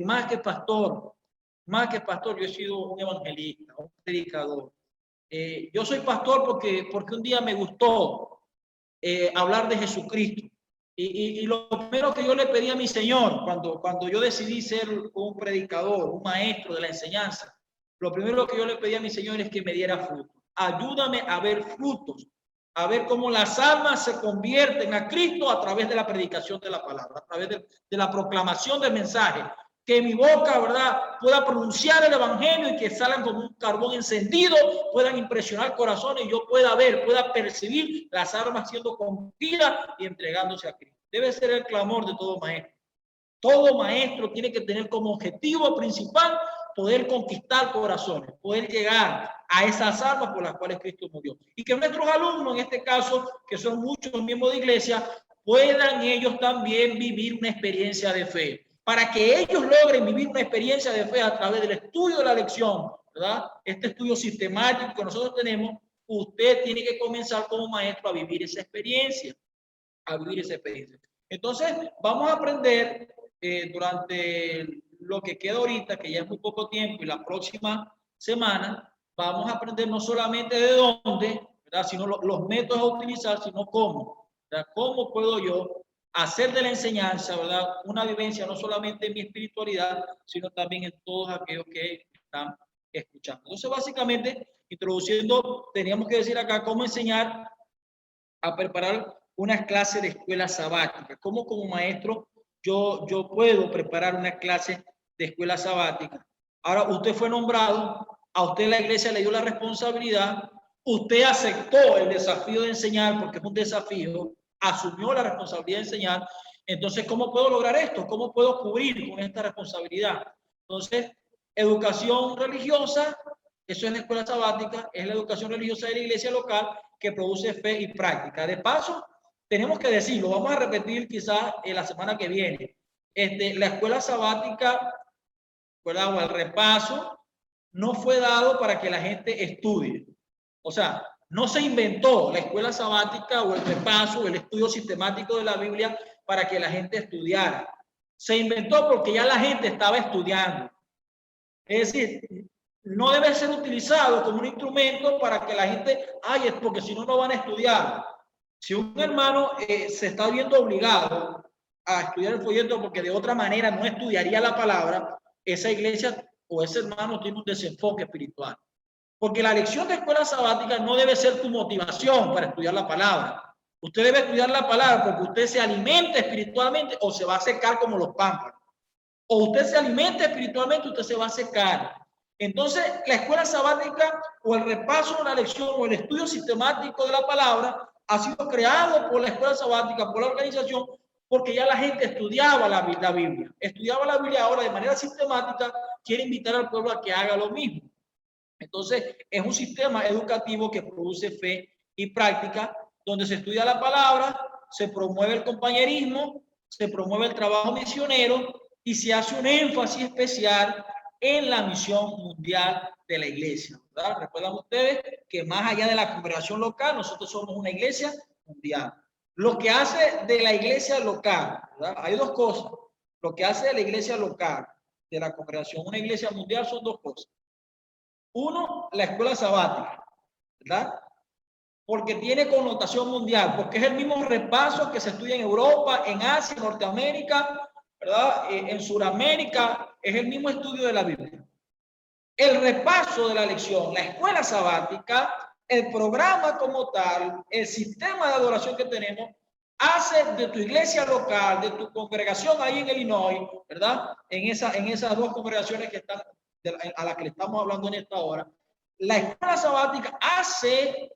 más que pastor, yo he sido un evangelista, un predicador. Yo soy pastor porque un día me gustó hablar de Jesucristo. Y lo primero que yo le pedí a mi Señor cuando yo decidí ser un predicador, un maestro de la enseñanza, lo primero que yo le pedí a mi Señor es que me diera frutos. Ayúdame a ver frutos, a ver cómo las almas se convierten a Cristo a través de la predicación de la palabra, a través de la proclamación del mensaje. Que mi boca, ¿verdad?, pueda pronunciar el evangelio y que salgan como un carbón encendido, puedan impresionar corazones y yo pueda ver, pueda percibir las almas siendo convertidas y entregándose a Cristo. Debe ser el clamor de todo maestro. Todo maestro tiene que tener como objetivo principal poder conquistar corazones, poder llegar a esas almas por las cuales Cristo murió. Y que nuestros alumnos, en este caso, que son muchos miembros de iglesia, puedan ellos también vivir una experiencia de fe. Para que ellos logren vivir una experiencia de fe a través del estudio de la lección, ¿verdad? Este estudio sistemático que nosotros tenemos, usted tiene que comenzar como maestro a vivir esa experiencia, Entonces, vamos a aprender durante lo que queda ahorita, que ya es muy poco tiempo, y la próxima semana, vamos a aprender no solamente de dónde, ¿verdad?, sino los métodos a utilizar, sino cómo, ¿verdad? ¿Cómo puedo yo hacer de la enseñanza, ¿verdad?, una vivencia no solamente en mi espiritualidad, sino también en todos aquellos que están escuchando? Entonces, básicamente, introduciendo, teníamos que decir acá cómo enseñar a preparar una clase de escuela sabática. ¿Cómo como maestro yo puedo preparar una clase de escuela sabática? Ahora, usted fue nombrado, a usted la iglesia le dio la responsabilidad, usted aceptó el desafío de enseñar, porque es un desafío, asumió la responsabilidad de enseñar. Entonces, ¿cómo puedo lograr esto? ¿Cómo puedo cubrir con esta responsabilidad? Entonces, educación religiosa, eso es la escuela sabática, es la educación religiosa de la iglesia local que produce fe y práctica. De paso, tenemos que decirlo, vamos a repetir quizás en la semana que viene. La escuela sabática, ¿verdad?, o el repaso, no fue dado para que la gente estudie. O sea, no se inventó la escuela sabática o el repaso o el estudio sistemático de la Biblia para que la gente estudiara. Se inventó porque ya la gente estaba estudiando. Es decir, no debe ser utilizado como un instrumento para que la gente, es porque si no, no van a estudiar. Si un hermano se está viendo obligado a estudiar el folleto porque de otra manera no estudiaría la palabra, esa iglesia o ese hermano tiene un desenfoque espiritual. Porque la lección de escuela sabática no debe ser tu motivación para estudiar la palabra. Usted debe estudiar la palabra porque usted se alimenta espiritualmente o se va a secar como los pámpanos. O usted se alimenta espiritualmente, usted se va a secar. Entonces, la escuela sabática o el repaso de la lección o el estudio sistemático de la palabra ha sido creado por la escuela sabática, por la organización, porque ya la gente estudiaba la Biblia. Estudiaba la Biblia, ahora de manera sistemática quiere invitar al pueblo a que haga lo mismo. Entonces, es un sistema educativo que produce fe y práctica, donde se estudia la palabra, se promueve el compañerismo, se promueve el trabajo misionero y se hace un énfasis especial en la misión mundial de la iglesia, ¿verdad? Recuerdan ustedes que más allá de la congregación local, nosotros somos una iglesia mundial. Lo que hace de la iglesia local, ¿verdad?, hay dos cosas. Lo que hace de la iglesia local, de la congregación, una iglesia mundial, son dos cosas. Uno, la escuela sabática, ¿verdad?, porque tiene connotación mundial, porque es el mismo repaso que se estudia en Europa, en Asia, en Norteamérica, ¿verdad?, en Sudamérica, es el mismo estudio de la Biblia. El repaso de la lección, la escuela sabática, el programa como tal, el sistema de adoración que tenemos, hace de tu iglesia local, de tu congregación ahí en Illinois, ¿verdad?, en esas dos congregaciones que están, a las que le estamos hablando en esta hora, la escuela sabática hace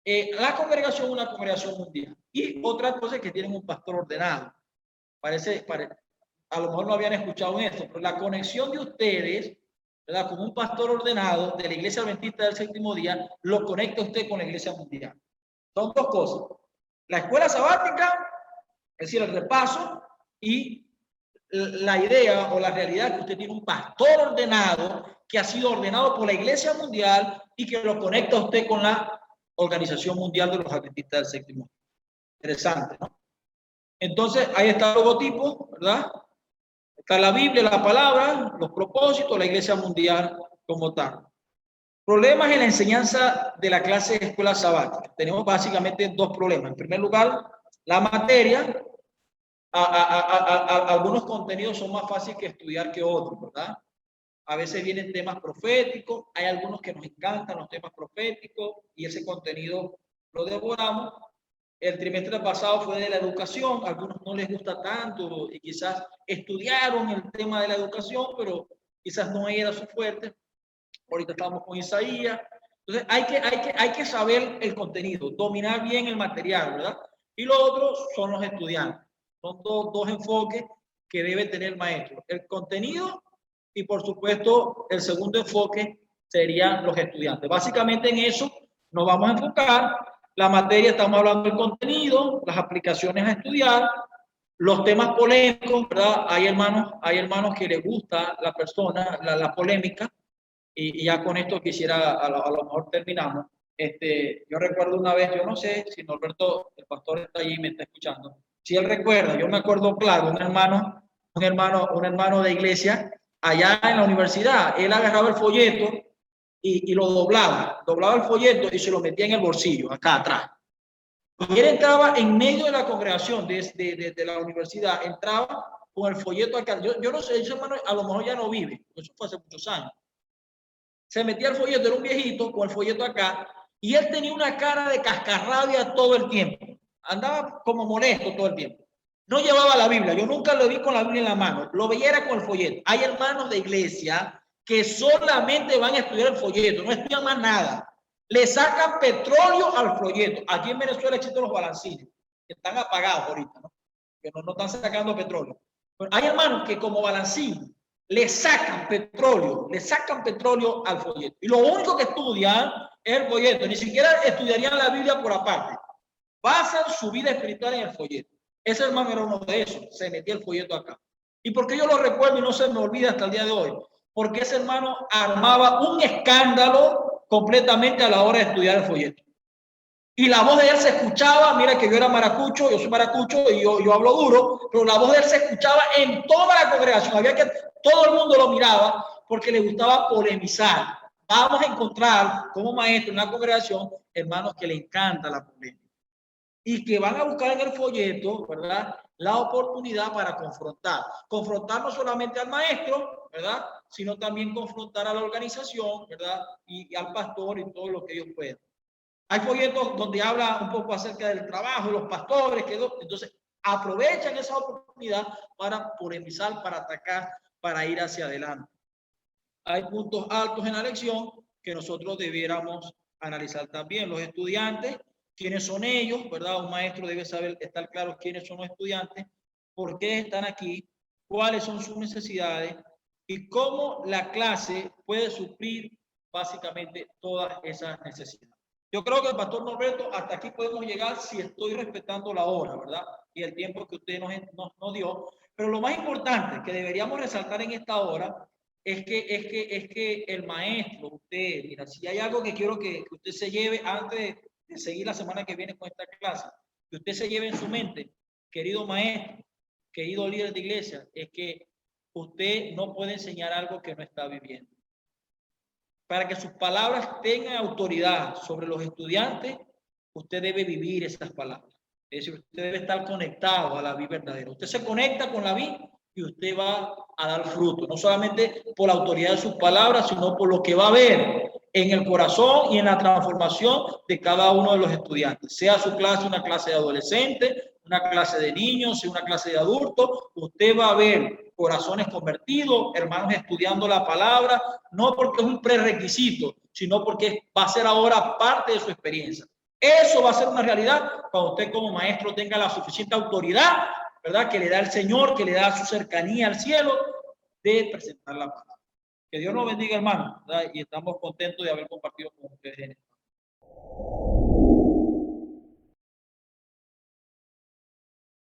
la congregación una congregación mundial. Y otra cosa es que tienen un pastor ordenado. A lo mejor no habían escuchado esto, pero la conexión de ustedes, ¿verdad?, con un pastor ordenado de la iglesia adventista del séptimo día, lo conecta usted con la iglesia mundial. Son dos cosas: la escuela sabática, es decir, el repaso, y la idea o la realidad que usted tiene un pastor ordenado que ha sido ordenado por la iglesia mundial y que lo conecta a usted con la Organización Mundial de los Adventistas del Séptimo Día. Interesante, ¿no? Entonces, ahí está el logotipo, ¿verdad? Está la Biblia, la palabra, los propósitos, la iglesia mundial como tal. Problemas en la enseñanza de la clase de escuela sabática. Tenemos básicamente dos problemas. En primer lugar, la materia, Algunos contenidos son más fáciles que estudiar que otros, ¿verdad? A veces vienen temas proféticos, hay algunos que nos encantan los temas proféticos y ese contenido lo devoramos. El trimestre pasado fue de la educación, a algunos no les gusta tanto y quizás estudiaron el tema de la educación, pero quizás no era su fuerte. Ahorita estamos con Isaías. Entonces hay que saber el contenido, dominar bien el material, ¿verdad? Y lo otro son los estudiantes. Son dos enfoques que debe tener el maestro. El contenido y, por supuesto, el segundo enfoque serían los estudiantes. Básicamente en eso nos vamos a enfocar. La materia, estamos hablando del contenido, las aplicaciones a estudiar, los temas polémicos, ¿verdad? Hay hermanos que les gusta la persona, la polémica, y ya con esto quisiera, a lo mejor terminamos. Yo recuerdo una vez, yo no sé si Norberto, el pastor, está allí y me está escuchando. Si él recuerda, yo me acuerdo claro, un hermano de iglesia, allá en la universidad, él agarraba el folleto y lo doblaba el folleto y se lo metía en el bolsillo, acá atrás. Y él entraba en medio de la congregación de la universidad, entraba con el folleto acá. Yo no sé, ese hermano a lo mejor ya no vive, eso fue hace muchos años. Se metía el folleto, era un viejito con el folleto acá, y él tenía una cara de cascarrabia todo el tiempo. Andaba como molesto todo el tiempo. No llevaba la Biblia, yo nunca lo vi con la Biblia en la mano, lo veía era con el folleto. Hay hermanos de iglesia que solamente van a estudiar el folleto, no estudian más nada. Le sacan petróleo al folleto. Aquí en Venezuela existen los balancines, que están apagados ahorita, ¿no? Que no están sacando petróleo. Pero hay hermanos que como balancín le sacan petróleo al folleto. Y lo único que estudian es el folleto. Ni siquiera estudiarían la Biblia por aparte. Basan su vida espiritual en el folleto. Ese hermano era uno de esos. Se metía el folleto acá. ¿Y por qué yo lo recuerdo y no se me olvida hasta el día de hoy? Porque ese hermano armaba un escándalo completamente a la hora de estudiar el folleto. Y la voz de él se escuchaba, mira que yo era maracucho, yo soy maracucho y yo hablo duro, pero la voz de él se escuchaba en toda la congregación. Todo el mundo lo miraba porque le gustaba polemizar. Vamos a encontrar como maestro en la congregación hermanos que le encanta la polémica y que van a buscar en el folleto, ¿verdad?, la oportunidad para confrontar. Confrontar no solamente al maestro, ¿verdad?, sino también confrontar a la organización, ¿verdad?, y al pastor y todo lo que ellos puedan. Hay folletos donde habla un poco acerca del trabajo, los pastores, entonces aprovechan esa oportunidad para polemizar, para atacar, para ir hacia adelante. Hay puntos altos en la lección que nosotros debiéramos analizar también. Los estudiantes, quiénes son ellos, ¿verdad? Un maestro debe saber, estar claro quiénes son los estudiantes, por qué están aquí, cuáles son sus necesidades y cómo la clase puede suplir básicamente todas esas necesidades. Yo creo que el pastor Norberto, hasta aquí podemos llegar si estoy respetando la hora, ¿verdad? Y el tiempo que usted nos dio. Pero lo más importante que deberíamos resaltar en esta hora es que el maestro, usted, mira, si hay algo que quiero que usted se lleve antes de seguir la semana que viene con esta clase, que usted se lleve en su mente, querido maestro, querido líder de iglesia, es que usted no puede enseñar algo que no está viviendo. Para que sus palabras tengan autoridad sobre los estudiantes, usted debe vivir esas palabras. Es decir, usted debe estar conectado a la vida verdadera. Usted se conecta con la vida y usted va a dar fruto, no solamente por la autoridad de sus palabras, sino por lo que va a ver en el corazón y en la transformación de cada uno de los estudiantes. Sea su clase una clase de adolescentes, una clase de niños, sea una clase de adultos, usted va a ver corazones convertidos, hermanos estudiando la palabra, no porque es un prerequisito, sino porque va a ser ahora parte de su experiencia. Eso va a ser una realidad cuando usted como maestro tenga la suficiente autoridad, ¿verdad?, que le da el Señor, que le da su cercanía al cielo, de presentar la palabra. Que Dios nos bendiga, hermano, ¿verdad? Y estamos contentos de haber compartido con ustedes.